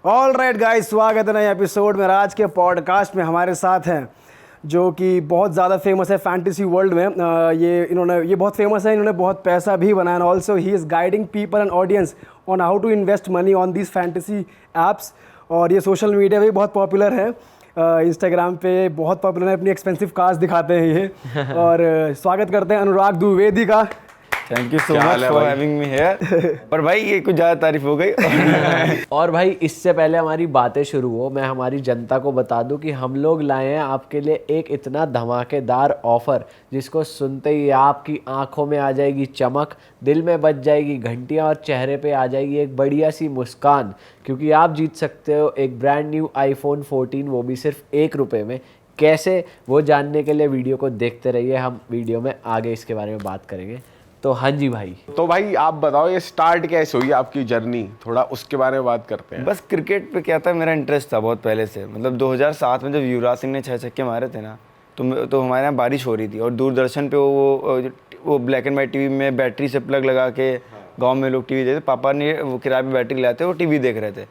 All right guys, स्वागत है नए एपिसोड में। आज के पॉडकास्ट में हमारे साथ हैं जो कि बहुत ज़्यादा फेमस है फैंटेसी वर्ल्ड में। ये बहुत फेमस है, इन्होंने बहुत पैसा भी बनाया। Also he is guiding people and audience on how to invest money on this fantasy apps. और ये सोशल मीडिया पे बहुत पॉपुलर है, इंस्टाग्राम पे बहुत पॉपुलर है, अपनी एक्सपेंसिव कार्स दिखाते हैं ये। और स्वागत करते हैं अनुराग द्विवेदी का। Thank you so much for having me here. पर भाई ये कुछ ज़्यादा तारीफ हो गई। और भाई इससे पहले हमारी बातें शुरू हो, मैं हमारी जनता को बता दूं कि हम लोग लाए हैं आपके लिए एक इतना धमाकेदार ऑफर जिसको सुनते ही आपकी आंखों में आ जाएगी चमक, दिल में बज जाएगी घंटियां और चेहरे पे आ जाएगी एक बढ़िया सी मुस्कान, क्योंकि आप जीत सकते हो एक ब्रांड न्यू iPhone 14, वो भी सिर्फ ₹1 में। कैसे, वो जानने के लिए वीडियो को देखते रहिए। हम वीडियो में आगे इसके बारे में बात करेंगे। तो हाँ जी भाई, तो भाई आप बताओ ये स्टार्ट कैसे हुई आपकी जर्नी, थोड़ा उसके बारे में बात करते हैं। बस क्रिकेट पे क्या था, मेरा इंटरेस्ट था बहुत पहले से। मतलब 2007 में जब युवराज सिंह ने 6 छक्के मारे थे ना, तो हमारे यहाँ बारिश हो रही थी और दूरदर्शन पे वो ब्लैक एंड वाइट टीवी में बैटरी से प्लग लगा के गाँव में लोग टीवी देखते। पापा ने वो किराए पे बैटरी लाए थे, वो टीवी देख रहे थे।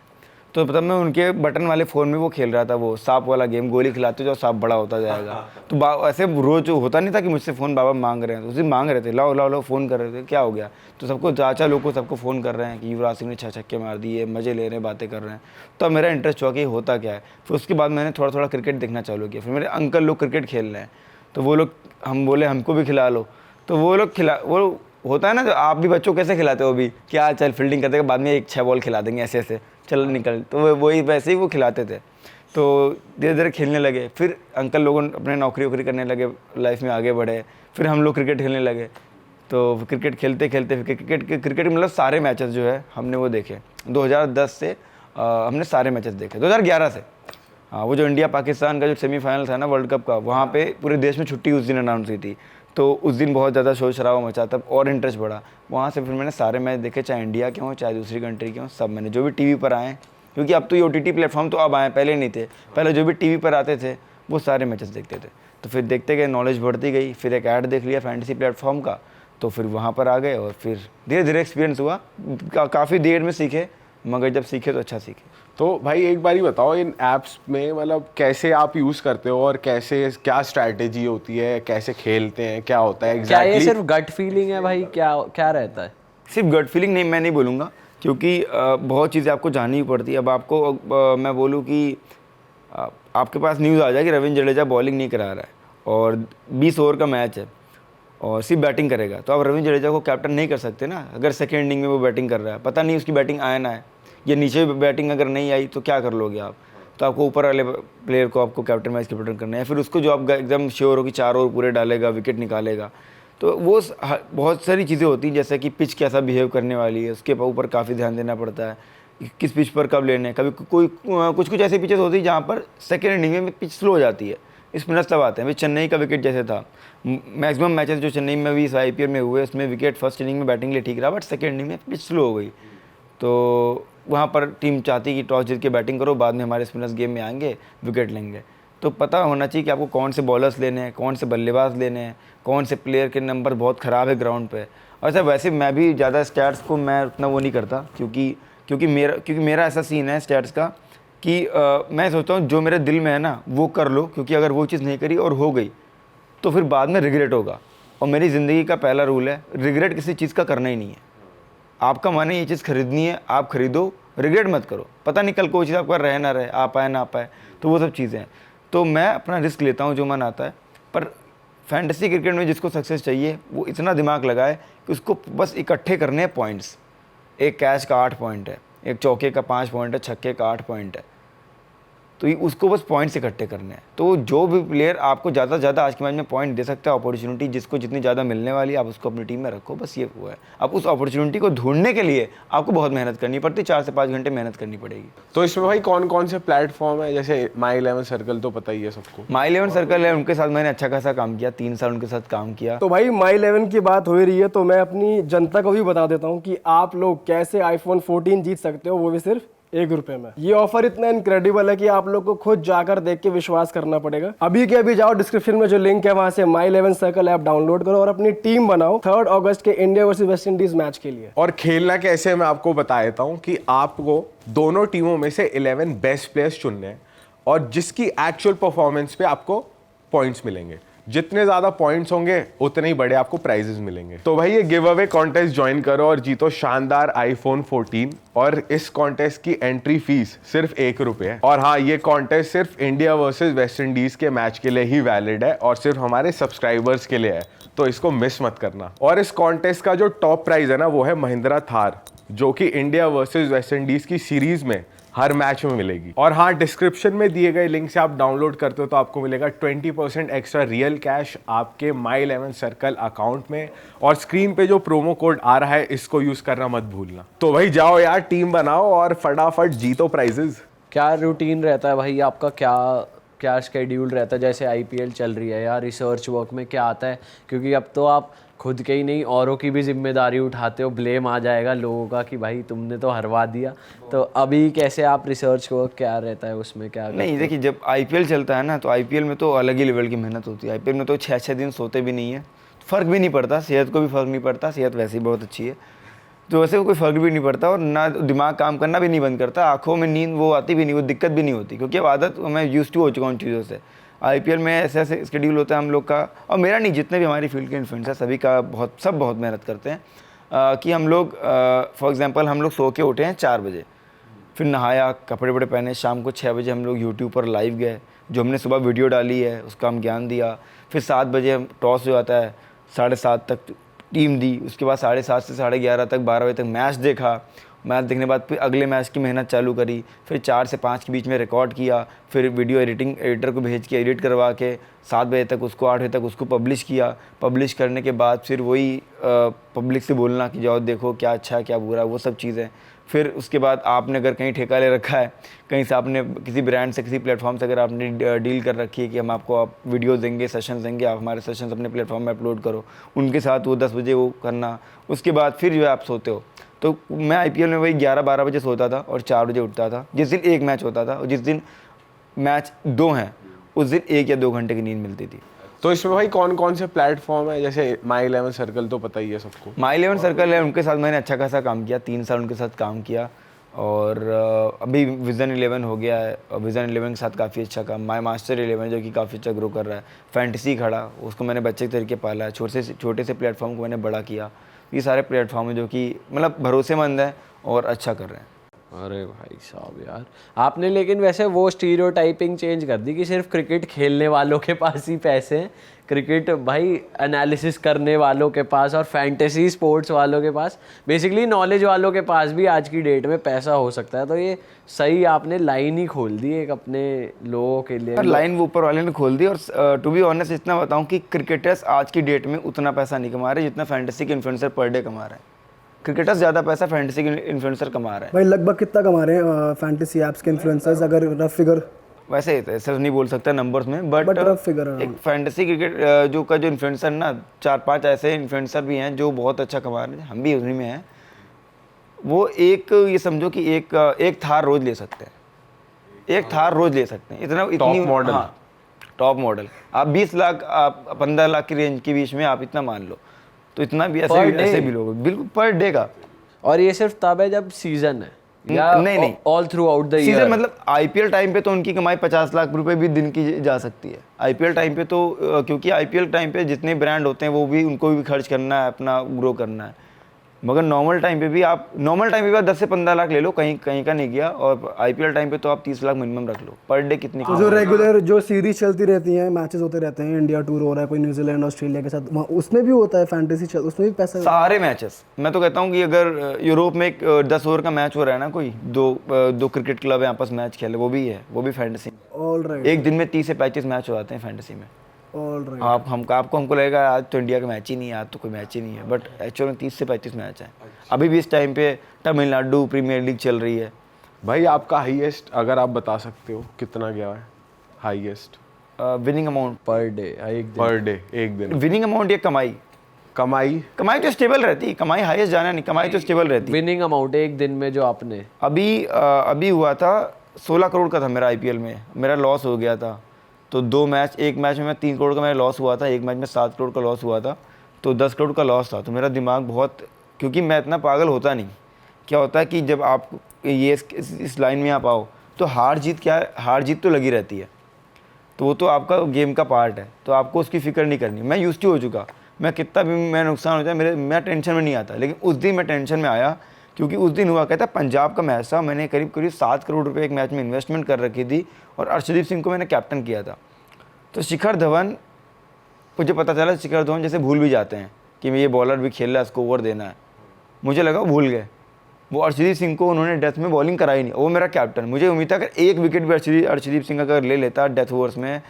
तो पता मैं उनके बटन वाले फ़ोन में वो खेल रहा था, वो सांप वाला गेम, गोली खिलाते जाओ सांप बड़ा होता जाएगा। तो ऐसे रोज होता नहीं था कि मुझसे फ़ोन बाबा मांग रहे हैं, तो उसी मांग रहे थे, लाओ लाओ लाओ फ़ोन कर रहे थे। क्या हो गया? तो सबको चाचा लोग को सबको फ़ोन कर रहे हैं कि युवराज सिंह ने 6 छक्के मार दिए, मज़े ले रहे हैं, बातें कर रहे हैं। तो मेरा इंटरेस्ट हुआ कि होता क्या है। फिर उसके बाद मैंने थोड़ा थोड़ा क्रिकेट देखना चालू किया। फिर मेरे अंकल लोग क्रिकेट खेल रहे हैं, तो वो लोग, हम बोले हमको भी खिला लो। तो वो लोग वो होता है ना, जो आप भी बच्चों कैसे खिलाते हो अभी, क्या चल फील्डिंग करते बाद में 1-6 बॉल खिला देंगे ऐसे ऐसे, चल निकल। तो वही वैसे ही वो खिलाते थे। तो धीरे धीरे खेलने लगे। फिर अंकल लोगों अपने नौकरी वोकरी करने लगे, लाइफ में आगे बढ़े। फिर हम लोग क्रिकेट खेलने लगे। तो क्रिकेट खेलते खेलते क्रिकेट मतलब सारे मैचेस जो है हमने वो देखे। 2010 से हमने सारे मैचेस देखे। 2011 से, हाँ, वो जो इंडिया पाकिस्तान का जो सेमीफाइनल था ना वर्ल्ड कप का, वहाँ पे पूरे देश में छुट्टी उस दिन अनाउंस हुई थी। तो उस दिन बहुत ज़्यादा शोर शराबा मचा, तब और इंटरेस्ट बढ़ा। वहाँ से फिर मैंने सारे मैच देखे, चाहे इंडिया के हों चाहे दूसरी कंट्री के हों, सब मैंने जो भी टीवी पर आए। क्योंकि अब तो ये OTT प्लेटफॉर्म तो अब आए, पहले नहीं थे। पहले जो भी टीवी पर आते थे वो सारे मैचेस देखते थे। तो फिर देखते गए, नॉलेज बढ़ती गई। फिर एक ऐड देख लिया फैंटेसी प्लेटफॉर्म का, तो फिर वहाँ पर आ गए और फिर धीरे धीरे एक्सपीरियंस हुआ। काफ़ी देर में सीखे, मगर जब सीखे तो अच्छा सीखे। तो भाई एक बार ही बताओ, इन ऐप्स में मतलब कैसे आप यूज़ करते हो और कैसे, क्या स्ट्रैटेजी होती है, कैसे खेलते हैं, क्या होता है क्या ये एग्जैक्टली? सिर्फ गट फीलिंग है भाई? क्या रहता है? सिर्फ गट फीलिंग नहीं, मैं नहीं बोलूँगा, क्योंकि बहुत चीज़ें आपको जाननी पड़ती है। अब आपको मैं बोलूँ कि आपके पास न्यूज़ आ जाए कि रविंद्र जडेजा बॉलिंग नहीं करा रहा है और 20 ओवर का मैच है और सिर्फ बैटिंग करेगा, तो आप रविंद्र जडेजा को कैप्टन नहीं कर सकते ना। अगर सेकेंड इनिंग में वो बैटिंग कर रहा है, पता नहीं उसकी बैटिंग आए ना है, या नीचे बैटिंग अगर नहीं आई तो क्या कर लोगे आप? तो आपको ऊपर वाले प्लेयर को आपको कैप्टन वाइस कैप्टन करना है, फिर उसको जो आप एकदम श्योर हो कि 4 ओवर पूरे डालेगा, विकेट निकालेगा। तो वो बहुत सारी चीज़ें होती हैं, जैसे कि पिच कैसा बिहेव करने वाली है, उसके ऊपर काफ़ी ध्यान देना पड़ता है। किस पिच पर कब लेने हैं। कभी कुछ ऐसी पिचेस होती है जहाँ पर सेकेंड इनिंग में पिच स्लो हो जाती है, स्पिनर्स तब आते हैं। भाई चेन्नई का विकेट जैसे था, मैक्सिमम मैचेस जो चेन्नई में भी इस IPL में हुए, उसमें विकेट फर्स्ट इनिंग में बैटिंग लिए ठीक रहा, बट सेकेंड इनिंग में पिच स्लो हो गई। तो वहाँ पर टीम चाहती कि टॉस जीत के बैटिंग करो, बाद में हमारे स्पिनर्स गेम में आएंगे, विकेट लेंगे। तो पता होना चाहिए कि आपको कौन से बॉलर्स लेने हैं, कौन से बल्लेबाज लेने हैं, कौन से प्लेयर के नंबर बहुत ख़राब है ग्राउंड पे। और सर वैसे मैं भी ज़्यादा स्टैट्स को मैं उतना वो नहीं करता, क्योंकि मेरा ऐसा सीन है स्टैट्स का कि मैं सोचता हूँ जो मेरे दिल में है ना वो कर लो, क्योंकि अगर वो चीज़ नहीं करी और हो गई तो फिर बाद में रिग्रेट होगा। और मेरी ज़िंदगी का पहला रूल है, रिग्रेट किसी चीज़ का करना ही नहीं है। आपका मन है ये चीज़ खरीदनी है, आप खरीदो, रिग्रेट मत करो। पता नहीं कल कोई चीज़ आपका रहे ना रहे, आ पाए ना आ पाए, तो वो सब चीज़ें हैं। तो मैं अपना रिस्क लेता हूँ जो मन आता है। पर फैंटेसी क्रिकेट में जिसको सक्सेस चाहिए वो इतना दिमाग लगाए कि उसको बस इकट्ठे करने हैं पॉइंट्स। एक कैच का 8 पॉइंट है, एक चौके का 5 पॉइंट है, छक्के का 8 पॉइंट है, तो ये उसको बस पॉइंट्स इकट्ठे करने हैं। तो जो भी प्लेयर आपको ज़्यादा से ज़्यादा आज के मैच में पॉइंट दे सकता है, अपॉर्चुनिटी जिसको जितनी ज़्यादा मिलने वाली है आप उसको अपनी टीम में रखो, बस ये हुआ है। अब उस अपॉर्चुनिटी को ढूंढने के लिए आपको बहुत मेहनत करनी पड़ती है, 4 से 5 घंटे मेहनत करनी पड़ेगी। तो इसमें भाई कौन कौन से प्लेटफॉर्म है? जैसे माई 11 सर्कल तो पता ही है सबको। माई 11 सर्कल है, उनके साथ मैंने अच्छा खासा काम किया, 3 साल उनके साथ काम किया। तो भाई माई 11 की बात हो रही है तो मैं अपनी जनता को भी बता देता हूँ कि आप लोग कैसे iPhone 14 जीत सकते हो, वो भी सिर्फ 1 रुपए में। ये ऑफर इतना इनक्रेडिबल है कि आप लोग को खुद जाकर देख के विश्वास करना पड़ेगा। अभी के अभी जाओ, डिस्क्रिप्शन में जो लिंक है वहां से माई 11 सर्कल ऐप डाउनलोड करो और अपनी टीम बनाओ 3 अगस्त के India versus West Indies match के लिए। और खेलना कैसे है मैं आपको बता देता हूँ कि आपको दोनों टीमों में से 11 बेस्ट प्लेयर्स चुनने हैं और जिसकी एक्चुअल परफॉर्मेंस पे आपको पॉइंट्स मिलेंगे। जितने ज्यादा पॉइंट्स होंगे उतने ही बड़े आपको प्राइजेस मिलेंगे। तो भाई ये गिव अवे कॉन्टेस्ट ज्वाइन करो और जीतो शानदार आईफोन 14। और इस कॉन्टेस्ट की एंट्री फीस सिर्फ 1 रुपए है। और हाँ, ये कॉन्टेस्ट सिर्फ इंडिया वर्सेस वेस्ट इंडीज के मैच के लिए ही वैलिड है और सिर्फ हमारे सब्सक्राइबर्स के लिए है, तो इसको मिस मत करना। और इस कॉन्टेस्ट का जो टॉप प्राइज है ना, वो है महिंद्रा थार, जो कि इंडिया वर्सेस वेस्ट इंडीज की सीरीज में हर मैच में मिलेगी। और हाँ, डिस्क्रिप्शन में दिए गए लिंक से आप डाउनलोड करते हो तो आपको मिलेगा 20% एक्स्ट्रा रियल कैश आपके माई 11 सर्कल अकाउंट में। और स्क्रीन पे जो प्रोमो कोड आ रहा है इसको यूज करना मत भूलना। तो भाई जाओ यार, टीम बनाओ और फटाफट जीतो प्राइजेस। क्या रूटीन रहता है भाई आपका, क्या शेड्यूल रहता है? जैसे आईपीएल चल रही है यार, रिसर्च वर्क में क्या आता है? क्योंकि अब तो आप खुद के ही नहीं औरों की भी जिम्मेदारी उठाते हो, ब्लेम आ जाएगा लोगों का कि भाई तुमने तो हरवा दिया। तो अभी कैसे आप रिसर्च वर्क क्या रहता है उसमें, क्या नहीं देखिए, जब आईपीएल चलता है ना तो आईपीएल में तो अलग ही लेवल की मेहनत होती है। आईपीएल में तो 6-6 दिन सोते भी नहीं है, फ़र्क भी नहीं पड़ता, सेहत को भी फ़र्क नहीं पड़ता, सेहत वैसे ही बहुत अच्छी है तो वैसे कोई फ़र्क भी नहीं पड़ता और ना दिमाग काम करना भी नहीं बंद करता, आंखों में नींद वो आती भी नहीं, वो दिक्कत भी नहीं होती क्योंकि अब आदत मैं यूज़ टू हो चुका हूँ उन चीज़ों से। आईपीएल में ऐसे ऐसे शेड्यूल होता है हम लोग का, और मेरा नहीं, जितने भी हमारी फील्ड के इन्फ्लुएंसर सभी का सब बहुत मेहनत करते हैं कि हम लोग फॉर एग्जांपल हम लोग सो के उठे हैं 4 बजे, फिर नहाया, कपड़े वपड़े पहने, शाम को 6 बजे हम लोग यूट्यूब पर लाइव गए, जो हमने सुबह वीडियो डाली है उसका हम ज्ञान दिया, फिर 7 बजे हम टॉस हो जाता है, 7:30 तक टीम दी, उसके बाद 7:30 से 11:30 तक 12 बजे तक मैच देखा, मैच देखने के बाद फिर अगले मैच की मेहनत चालू करी, फिर 4 से 5 के बीच में रिकॉर्ड किया, फिर वीडियो एडिटर को भेज के एडिट करवा के 7 बजे तक उसको 8 बजे तक उसको पब्लिश किया। पब्लिश करने के बाद फिर वही पब्लिक से बोलना कि जाओ देखो क्या अच्छा क्या बुरा, वो सब चीज़ें। फिर उसके बाद आपने अगर कहीं ठेका ले रखा है, कहीं से आपने किसी ब्रांड से किसी प्लेटफॉर्म से अगर आपने डील कर रखी है कि हम आपको आप वीडियो देंगे, सेशंस देंगे, आप हमारे सेशंस अपने प्लेटफॉर्म में अपलोड करो, उनके साथ वो 10 बजे वो करना। उसके बाद फिर जो है आप सोते हो, तो मैं आईपीएल में वही 11-12 बजे सोता था और 4 बजे उठता था। जिस दिन एक मैच होता था और जिस दिन मैच 2 हैं उस दिन 1 या 2 घंटे की नींद मिलती थी। तो इसमें भाई कौन कौन से प्लेटफॉर्म है? जैसे माई 11 सर्कल तो पता ही है सबको। माई 11 सर्कल है, उनके साथ मैंने अच्छा खासा काम किया, 3 साल उनके साथ काम किया और अभी विज़न 11 हो गया है और विज़न 11 के साथ काफ़ी अच्छा काम। माई मास्टर 11 जो कि काफ़ी अच्छा ग्रो कर रहा है। फैंटेसी खड़ा, उसको मैंने बच्चे के तरीके पाला है, छोटे से प्लेटफॉर्म को मैंने बड़ा किया। ये सारे प्लेटफॉर्म हैं जो कि मतलब भरोसेमंद है और अच्छा कर रहे हैं। अरे भाई साहब यार, आपने लेकिन वैसे वो स्टीरियोटाइपिंग चेंज कर दी कि सिर्फ क्रिकेट खेलने वालों के पास ही पैसे हैं। क्रिकेट भाई एनालिसिस करने वालों के पास और फैंटेसी स्पोर्ट्स वालों के पास, बेसिकली नॉलेज वालों के पास भी आज की डेट में पैसा हो सकता है। तो ये सही आपने लाइन ही खोल दी एक अपने लोगों के लिए। लाइन वो ऊपर वाले ने खोल दी। और टू बी ऑनेस्ट इतना बताऊं कि क्रिकेटर्स आज की डेट में उतना पैसा नहीं कमा रहे जितना फैंटेसी के इन्फ्लुएंसर पर डे कमा रहे हैं। क्रिकेटर्स ज़्यादा पैसा फैंटेसी के इन्फ्लुएंसर कमा रहे हैं। भाई लगभग कितना कमा रहे हैं फैंटेसी ऐप्स के इन्फ्लुएंसर्स, अगर रफ फिगर? वैसे ऐसा नहीं बोल सकता नंबर्स में, बट रफ फिगर एक फैंटेसी क्रिकेट जो इन्फ्लुएंसर ना 4-5 ऐसे इन्फ्लुएंसर भी हैं जो बहुत अच्छा कमा रहे हैं, हम भी उन्हीं में हैं। वो एक ये समझो कि एक थार रोज ले सकते हैं, एक थार रोज ले सकते हैं, इतनी टॉप मॉडल। हाँ, टॉप मॉडल। आप 20 लाख आप 15 लाख की रेंज के बीच में आप इतना मान लो, तो इतना भी ऐसे भी लोग बिल्कुल पर डे का। और ये सिर्फ तब है जब सीजन है या नहीं all through out the year? Season मतलब आईपीएल टाइम पे तो उनकी कमाई 50 लाख रुपए भी दिन की जा सकती है। आईपीएल टाइम पे तो क्योंकि आईपीएल टाइम पे जितने ब्रांड होते हैं वो भी उनको भी खर्च करना है, अपना ग्रो करना है। मगर नॉर्मल टाइम पे भी आप 10 से 15 लाख ले लो, कहीं का नहीं गया। और आईपीएल टाइम पे तो आप 30 लाख मिनिमम रख लो पर डे। कितनी तो जो रेगुलर जो सीरीज चलती रहती हैं, मैचेस होते रहते हैं, इंडिया टूर हो रहा है, कोई न्यूजीलैंड ऑस्ट्रेलिया के साथ, उसमें भी होता है फैंटेसी, उसमें भी पैसा? सारे मैचेस मैं तो कहता हूँ कि अगर यूरोप में एक 10 ओवर का मैच हो रहा है ना, कोई दो क्रिकेट क्लब है आपस मैच खेले, वो भी फैंटेसी। ऑलराइट। एक दिन में 30 से 35 मैच हो जाते हैं फैंटेसी में। ऑलराइट। हमको लगेगा आज तो इंडिया का मैच ही नहीं है, आज तो कोई मैच ही नहीं है, बट एक्चुअल में 30 से 35 मैच है। अभी भी इस टाइम पे तमिलनाडु प्रीमियर लीग चल रही है। भाई आपका हाईएस्ट अगर आप बता सकते हो कितना गया है? Highest winning amount per day, एक दिन? पर डे, एक दिन। विनिंग अमाउंट या कमाई? कमाई कमाई तो स्टेबल रहती है, कमाई हाईएस्ट जाना नहीं, कमाई तो स्टेबल रहती है। विनिंग अमाउंट एक दिन में जो आपने अभी हुआ था 16 करोड़ का था मेरा आईपीएल में, मेरा लॉस हो गया था। तो 2 मैच, एक मैच में 3 करोड़ का मेरा लॉस हुआ था, एक मैच में 7 करोड़ का लॉस हुआ था, तो 10 करोड़ का लॉस था। तो मेरा दिमाग बहुत, क्योंकि मैं इतना पागल होता नहीं। क्या होता है कि जब आप ये इस लाइन में आप आओ तो हार जीत क्या है, हार जीत तो लगी रहती है, तो वो तो आपका गेम का पार्ट है, तो आपको उसकी फ़िक्र नहीं करनी। मैं यूज्ड टू हो चुका, मैं कितना भी मैं नुकसान हो जाए मैं टेंशन में नहीं आता। लेकिन उस दिन मैं टेंशन में आया, क्योंकि उस दिन हुआ कहता पंजाब का मैच था, मैंने करीब 7 करोड़ रुपए एक मैच में इन्वेस्टमेंट कर रखी थी और अर्शदीप सिंह को मैंने कैप्टन किया था। तो शिखर धवन, मुझे पता चला शिखर धवन जैसे भूल भी जाते हैं कि ये बॉलर भी खेल रहा है, इसको ओवर देना है, मुझे लगा भूल गए। वो अर्शदीप सिंह को उन्होंने डेथ में बॉलिंग कराई नहीं, वो मेरा कैप्टन, मुझे उम्मीद था अगर एक विकेट भी अर्शदीप सिंह अगर ले लेता डेथ ओवर्स में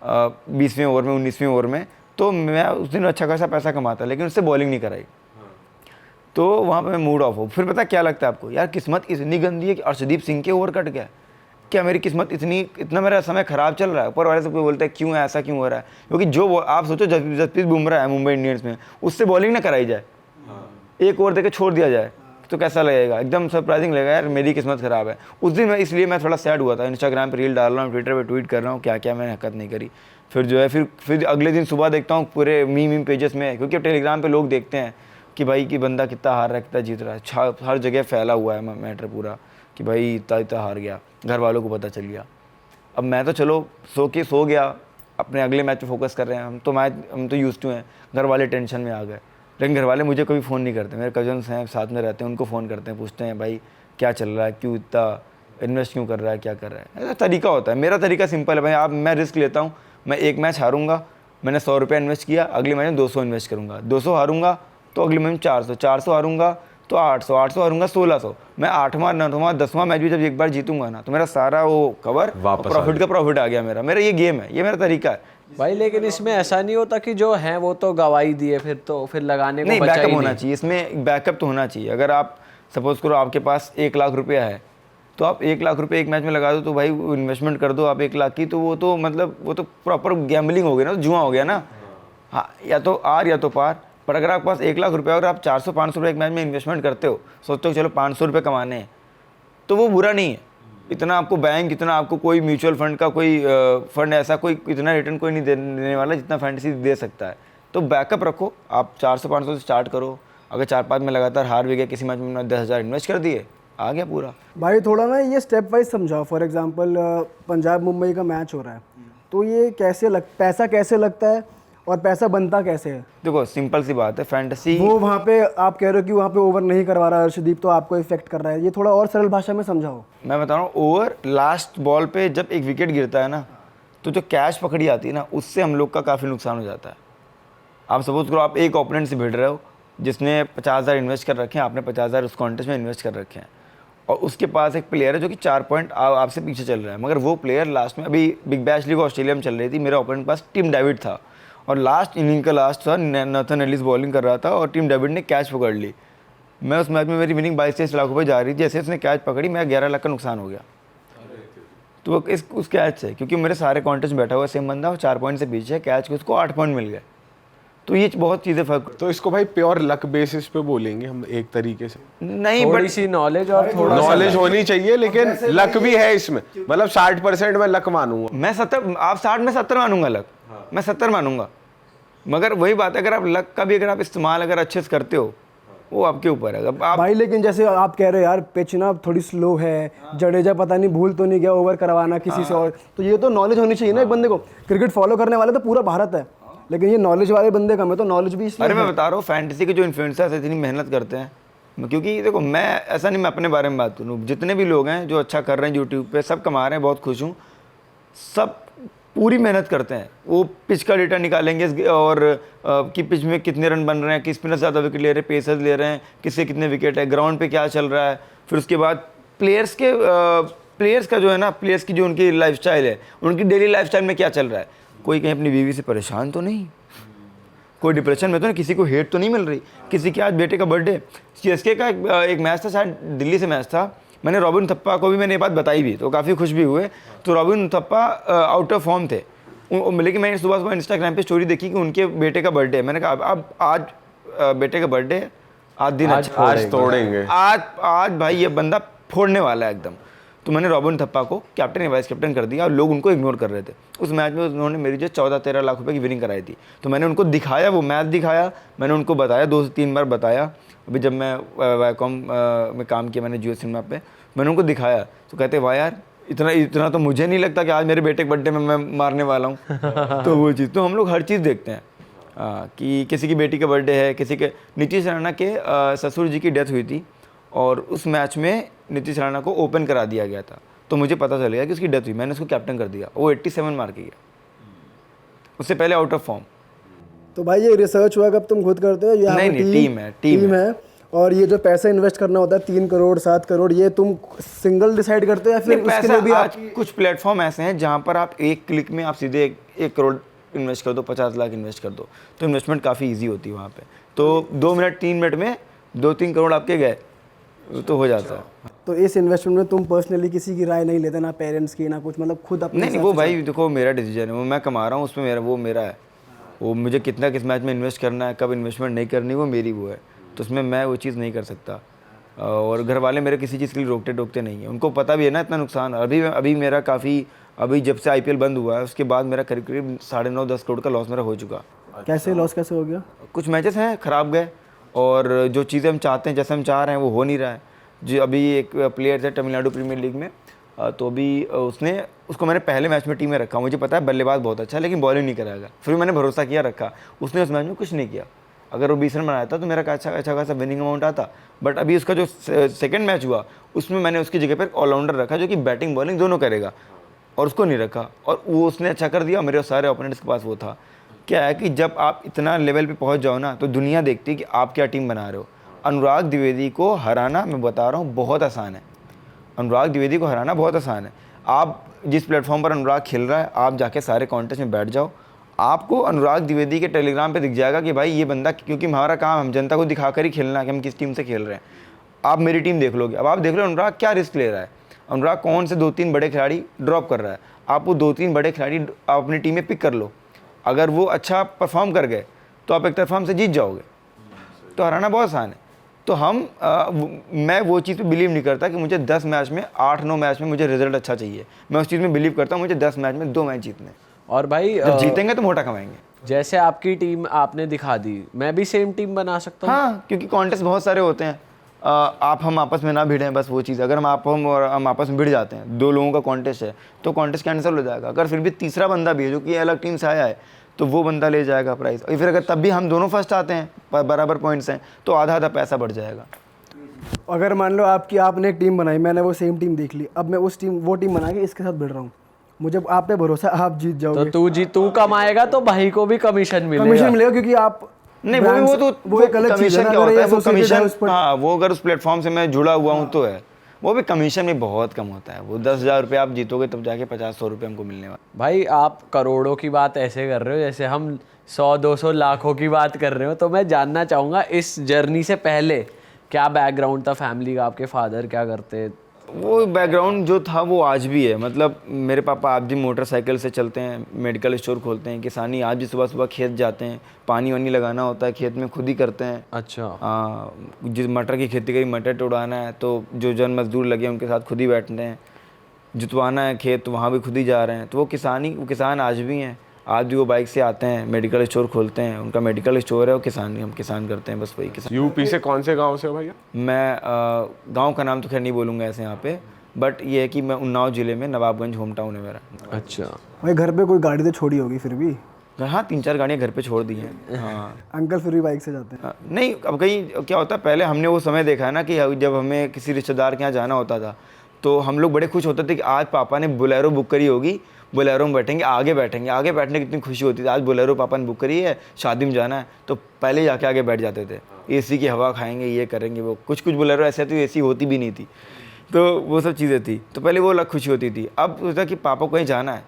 20वें ओवर में 19वें ओवर में, तो मैं उस दिन अच्छा खासा पैसा कमाता, लेकिन उससे बॉलिंग नहीं कराई। तो वहाँ पे मैं मूड ऑफ हो। फिर पता क्या लगता है आपको, यार किस्मत इतनी गंदी है कि अर्शदीप सिंह के ओवर कट गया, क्या मेरी किस्मत इतना मेरा समय ख़राब चल रहा है। ऊपर वाले सबको बोलते हैं क्यों ऐसा क्यों हो रहा है, क्योंकि जो आप सोचो जसप्रीत बुमराह है मुंबई इंडियंस में, उससे बॉलिंग ना कराई जाए, एक ओवर देकर छोड़ दिया जाए, तो कैसा लगेगा, एकदम सरप्राइजिंग लगेगा यार मेरी किस्मत ख़राब है। उस दिन मैं इसलिए मैं थोड़ा सैड हुआ था, इंस्टाग्राम पे रील डाल रहा हूँ, ट्विटर पे ट्वीट कर रहा हूँ, क्या क्या मैंने हरकत नहीं करी। फिर जो है फिर अगले दिन सुबह देखता हूँ पूरे मीम पेजेस में, क्योंकि अब टेलीग्राम पे लोग देखते हैं कि भाई कि बंदा कितना हार रहा है कितना जीत रहा है, हर जगह फैला हुआ है मैटर पूरा कि भाई इतना हार गया, घर वालों को पता चल गया। अब मैं तो चलो सो गया, अपने अगले मैच पे फोकस कर रहे हैं, हम तो यूज्ड टू हैं। घर वाले टेंशन में आ गए, लेकिन घर वाले मुझे कभी फ़ोन नहीं करते, मेरे कजन्स हैं साथ में रहते हैं, उनको फ़ोन करते हैं, पूछते हैं भाई क्या चल रहा है, क्यों इतना इन्वेस्ट क्यों कर रहा है, क्या कर रहा है। ऐसा तरीका होता है, मेरा तरीका सिंपल है भाई, मैं रिस्क लेता हूँ, मैं एक मैच हारूंगा, मैंने 100 रुपये इन्वेस्ट किया, अगले मैच में 200 इन्वेस्ट करूँगा, 200 हारूंगा तो अगले मैच में 400, 400 हारूंगा तो 800, 800 हारूंगा 1600। मैं 8वां 9वां 10वां मैच भी जब एक बार जीतूंगा ना, तो मेरा सारा वो कवर वापस प्रॉफिट का प्रॉफिट आ गया मेरा ये गेम है, ये मेरा तरीका है भाई। लेकिन इसमें ऐसा नहीं होता कि जो है वो तो गवाही दिए, फिर लगाने को नहीं, बचा बैकअप ही होना नहीं। चाहिए, इसमें बैकअप तो होना चाहिए। अगर आप सपोज करो आपके पास 1 लाख रुपया है, तो आप 1 लाख रुपये एक मैच में लगा दो, तो भाई इन्वेस्टमेंट कर दो आप 1 लाख की, तो वो तो प्रॉपर गैम्बलिंग हो गया ना, जुआ हो गया ना। हाँ, या तो आर या तो पार। पर अगर आपके पास 1 लाख रुपया और आप 400-500 रुपये एक मैच में इन्वेस्टमेंट करते हो, सोचते हो चलो 500 रुपये कमाने हैं, तो वो बुरा नहीं है। इतना आपको बैंक, इतना आपको कोई म्यूचुअल फंड का कोई फंड ऐसा कोई इतना रिटर्न कोई नहीं देने वाला जितना फैंटेसी दे सकता है। तो बैकअप रखो, आप 400-500 से स्टार्ट करो। अगर 4-5 में लगातार हार भी गया, किसी मैच में 10,000 इन्वेस्ट कर दिए, आ गया पूरा। भाई थोड़ा ना ये स्टेप वाइज समझाओ। फॉर एग्जांपल पंजाब मुंबई का मैच हो रहा है, तो ये पैसा कैसे लगता है और पैसा बनता कैसे है? देखो सिंपल सी बात है, फैंटेसी वो वहाँ पे आप कह रहे हो कि वहाँ पे ओवर नहीं करवा रहा अर्शदीप, तो आपको इफेक्ट कर रहा है, ये थोड़ा और सरल भाषा में समझाओ। मैं बता रहा हूँ, ओवर लास्ट बॉल पे जब एक विकेट गिरता है ना, तो जो कैच पकड़ी आती है ना, उससे हम लोग का काफ़ी नुकसान हो जाता है। आप सपोज करो आप एक ओपोनेंट से भिड़ रहे हो जिसने 50,000 इन्वेस्ट कर रखे हैं, आपने 50,000 उस कॉन्टेस्ट में इन्वेस्ट कर रखे हैं, और उसके पास एक प्लेयर है जो कि 4 पॉइंट आपसे पीछे चल रहा है, मगर वो प्लेयर लास्ट में, अभी बिग बैश लीग ऑस्ट्रेलिया में चल रही थी, मेरे ओपोनेंट के पास टिम डेविड था और लास्ट इनिंग का लास्ट था, नाथन एलिस बॉलिंग कर रहा था और टिम डेविड ने कैच पकड़ ली। मैं उस मैच में मेरी विनिंग 22-23 लाख रुपये जा रही थी, जैसे उसने कैच पकड़ी मैं 11 लाख का नुकसान हो गया। तो उस कैच से, क्योंकि मेरे सारे कॉन्टेस्ट बैठा हुआ सेम बंदा और 4 पॉइंट से पीछे है, कैच के उसको 8 पॉइंट मिल गए। तो ये बहुत चीज़ें फर्क। तो इसको भाई प्योर लक बेसिस पे बोलेंगे हम एक तरीके से, नहीं, थोड़ी सी नॉलेज और थोड़ा नॉलेज होनी चाहिए, लेकिन लक भी है इसमें। मतलब 60% मैं लक मानूंगा। मैं 70, आप 60 में 70 मानूंगा लक, मैं 70 मानूंगा। मगर वही बात है, अगर आप लक का भी अगर आप इस्तेमाल अगर अच्छे से करते हो, वो आपके ऊपर है। अब आप भाई लेकिन जैसे आप कह रहे हो यार पिच ना थोड़ी स्लो है, जडेजा पता नहीं भूल तो नहीं गया ओवर करवाना किसी से और, तो ये तो नॉलेज होनी चाहिए ना एक बंदे को। क्रिकेट फॉलो करने वाले तो पूरा भारत है, लेकिन ये नॉलेज वाले बंदे का, मैं तो नॉलेज भी इसलिए। अरे मैं बता रहा हूँ, फैंटेसी के जो इन्फ्लुएंसर्स इतनी मेहनत करते हैं, क्योंकि देखो मैं ऐसा नहीं, मैं अपने बारे में बात करूँ, जितने भी लोग हैं जो अच्छा कर रहे हैं यूट्यूब पे, सब कमा रहे हैं, बहुत खुश हूँ, सब पूरी मेहनत करते हैं। वो पिच का डेटा निकालेंगे और कि पिच में कितने रन बन रहे हैं, किस स्पिनर ज़्यादा विकेट ले रहे हैं, पेसर्स ले रहे हैं, किससे कितने विकेट है, ग्राउंड पे क्या चल रहा है। फिर उसके बाद प्लेयर्स का जो है ना, प्लेयर्स की जो उनकी लाइफस्टाइल है, उनकी डेली लाइफस्टाइल में क्या चल रहा है, कोई कहीं अपनी बीवी से परेशान तो नहीं, कोई डिप्रेशन में तो नहीं, किसी को हेट तो नहीं मिल रही, किसी के आज बेटे का बर्थडे। सीएसके का एक मैच था, शायद दिल्ली से मैच था, मैंने रॉबिन थप्पा को भी मैंने ये बात बताई भी, तो काफ़ी खुश भी हुए। तो रॉबिन थप्पा आउट ऑफ फॉर्म थे, लेकिन मैंने सुबह सुबह इंस्टाग्राम पे स्टोरी देखी कि उनके बेटे का बर्थडे है। मैंने कहा अब आज बेटे का बर्थडे है, आज दिन अच्छा, आज तोड़ेंगे। आज भाई ये बंदा फोड़ने वाला है एकदम। तो मैंने रॉबिन थप्पा को कैप्टन या वाइस कैप्टन कर दिया और लोग उनको इग्नोर कर रहे थे। उस मैच में उन्होंने मेरी जो 14-13 लाख रुपए की विनिंग कराई थी। तो मैंने उनको दिखाया, वो मैच दिखाया, मैंने उनको बताया, 2 से 3 बार बताया। अभी जब मैं वाईकॉम में काम किया मैंने जियो सिनेमा पे, मैंने उनको दिखाया तो कहते वाह यार इतना तो मुझे नहीं लगता कि आज मेरे बेटे के बर्थडे में मैं मारने वाला हूँ। तो वो चीज़, तो हम लोग हर चीज़ देखते हैं कि किसी की बेटी का बर्थडे है, किसी के नीतीश राणा के ससुर जी की डेथ हुई थी और उस मैच में नीतीश राणा को ओपन करा दिया गया था। तो मुझे पता चल गया कि उसकी डेथ हुई, मैंने उसको कैप्टन कर दिया। वो 87 मार के गया, उससे पहले आउट ऑफ फॉर्म। तो भाई ये रिसर्च हुआ कब तुम खुद करते हो? नहीं, टीम है। और ये जो पैसा इन्वेस्ट करना होता है 3 करोड़ 7 करोड़, ये तुम सिंगल डिसाइड करते हो या फिर उसके लिए भी आज कुछ प्लेटफॉर्म ऐसे हैं जहाँ पर आप एक क्लिक में आप सीधे 1 करोड़ इन्वेस्ट कर दो, 50 लाख इन्वेस्ट कर दो, तो इन्वेस्टमेंट काफ़ी ईजी होती है वहाँ पे। तो 2 मिनट 3 मिनट में 2-3 करोड़ आपके गए तो हो जाता है। तो इस इन्वेस्टमेंट में तुम पर्सनली किसी की राय नहीं लेते, ना पेरेंट्स की ना कुछ, मतलब खुद अपने नहीं वो भाई देखो मेरा डिसीजन है, वो मैं कमा रहा हूँ उसमें मेरा है। वो मुझे कितना किस मैच में इन्वेस्ट करना है, कब इन्वेस्टमेंट नहीं करनी, वो मेरी वो है। तो उसमें मैं वो चीज़ नहीं कर सकता। और घर वाले मेरे किसी चीज़ के लिए रोकते नहीं है, उनको पता भी है ना इतना नुकसान। अभी मेरा काफ़ी, अभी जब से IPL बंद हुआ है उसके बाद मेरा करीब 9.5-10 करोड़ का लॉस मेरा हो चुका। कैसे लॉस कैसे हो गया? कुछ मैचेस हैं ख़राब गए और जो चीज़ें हम चाहते हैं जैसे हम चाह रहे हैं वो हो नहीं रहा है। जो अभी एक प्लेयर है तमिलनाडु प्रीमियर लीग में, तो अभी उसको मैंने पहले मैच में टीम में रखा। मुझे पता है बल्लेबाज बहुत अच्छा है लेकिन बॉलिंग नहीं कराएगा, फिर मैंने भरोसा किया रखा, उसने उस मैच में कुछ नहीं किया। अगर वो 20 रन बनाया था तो मेरा अच्छा खासा विनिंग अमाउंट आता। बट अभी उसका जो सेकंड मैच हुआ उसमें मैंने उसकी जगह पर ऑलराउंडर रखा जो कि बैटिंग बॉलिंग दोनों करेगा, और उसको नहीं रखा और वो उसने अच्छा कर दिया। मेरे सारे ओपोनेंट्स के पास वो था। क्या है कि जब आप इतना लेवल पे पहुंच जाओ ना तो दुनिया देखती है कि आप क्या टीम बना रहे हो। अनुराग द्विवेदी को हराना, मैं बता रहा हूँ, बहुत आसान है। अनुराग द्विवेदी को हराना बहुत आसान है। आप जिस प्लेटफॉर्म पर अनुराग खेल रहा है आप जाके सारे कॉन्टेस्ट में बैठ जाओ, आपको अनुराग द्विवेदी के टेलीग्राम पे दिख जाएगा कि भाई ये बंदा, क्योंकि हमारा काम हम जनता को दिखाकर ही खेलना है कि हम किस टीम से खेल रहे हैं। आप मेरी टीम देख लोगे, अब आप देख लो अनुराग क्या रिस्क ले रहा है, अनुराग कौन से 2-3 बड़े खिलाड़ी ड्रॉप कर रहा है। आप वो 2-3 बड़े खिलाड़ी आप अपनी टीम में पिक कर लो, अगर वो अच्छा परफॉर्म कर गए तो आप एक तरफा हमसे जीत जाओगे। तो हराना बहुत आसान है। तो मैं वो चीज़ पे बिलीव नहीं करता कि मुझे 10 मैच में 8-9 मैच में मुझे रिजल्ट अच्छा चाहिए। मैं उस चीज़ में बिलीव करता हूँ मुझे 10 मैच में 2 मैच जीतने। और भाई जब जीतेंगे तो मोटा कमाएंगे। जैसे आपकी टीम आपने दिखा दी, मैं भी सेम टीम बना सकता हूँ? हाँ, क्योंकि कॉन्टेस्ट बहुत सारे होते हैं। हम आपस में ना भिड़ें, बस वो चीज़। अगर हम आपस में भिड़ जाते हैं, 2 लोगों का कॉन्टेस्ट है तो कॉन्टेस्ट कैंसिल हो जाएगा। अगर फिर भी तीसरा बंदा भी है जो कि अलग टीम से आया है तो वो बंदा ले जाएगा प्राइस। और फिर अगर तब भी हम दोनों फर्स्ट आते हैं, बराबर पॉइंट्स हैं, तो आधा पैसा बढ़ जाएगा। अगर मान लो आपने एक टीम बनाई, मैंने वो सेम टीम देख ली, अब मैं वो टीम बना के इसके साथ भिड़ रहा हूँ, मुझे आप पे भरोसा आप जीत जाओगे। तो तू कमाएगा तो भाई को भी कमीशन मिलेगा क्योंकि आप नहीं, वो एक अलग चीज़ है ना। अगर वो कमीशन, हाँ, वो अगर उस प्लेटफॉर्म से मैं जुड़ा हुआ हूँ तो है, वो भी कमीशन में बहुत कम होता है। वो 10,000 रुपये आप जीतोगे तब जाके 50-100 रुपये हमको मिलने वाला। भाई आप करोड़ों की बात ऐसे कर रहे हो जैसे हम 100-200 लाखों की बात कर रहे हो। तो मैं जानना चाहूँगा इस जर्नी से पहले क्या बैकग्राउंड था फैमिली का, आपके फादर क्या करते? वो बैकग्राउंड जो था वो आज भी है। मतलब मेरे पापा आज भी मोटरसाइकिल से चलते हैं, मेडिकल स्टोर खोलते हैं, किसानी आज भी सुबह सुबह खेत जाते हैं, पानी वानी लगाना होता है खेत में खुद ही करते हैं। अच्छा। जिस मटर की खेती करी, मटर तोड़ाना है तो जो जन मजदूर लगे उनके साथ खुद ही बैठते हैं। जुतवाना है खेत तो वहाँ भी खुद ही जा रहे हैं। तो वो किसान आज भी हैं। आज भी वो बाइक से आते हैं, मेडिकल स्टोर खोलते हैं, उनका मेडिकल स्टोर है, वो हम किसान करते हैं, बस वही किसान। यूपी से कौन से गांव से हो भैया? मैं गांव का नाम तो खैर नहीं बोलूँगा ऐसे यहाँ पे, बट ये है कि मैं उन्नाव ज़िले में नवाबगंज होम टाउन है मेरा। अच्छा भाई, घर पे कोई गाड़ी तो छोड़ी होगी फिर भी? हाँ, 3-4 गाड़ियाँ घर पे छोड़ दी हैं। हाँ अंकल फिर भी बाइक से जाते हैं? नहीं, अब कहीं क्या होता है, पहले हमने वो समय देखा है ना कि जब हमें किसी रिश्तेदार के यहाँ जाना होता था तो हम लोग बड़े खुश होते थे कि आज पापा ने बोलेरो बुक करी होगी, बोलेरो में बैठेंगे, आगे बैठने की इतनी खुशी होती थी। आज बोलेरो पापा ने बुक करी है, शादी में जाना है, तो पहले जाके आगे बैठ जाते थे। एसी की हवा खाएंगे, ये करेंगे, वो कुछ बोलेरो ऐसे तो एसी होती भी नहीं थी, तो वो सब चीज़ें थी। तो पहले वो अलग खुशी होती थी। अब सोचा कि पापा को कहीं जाना है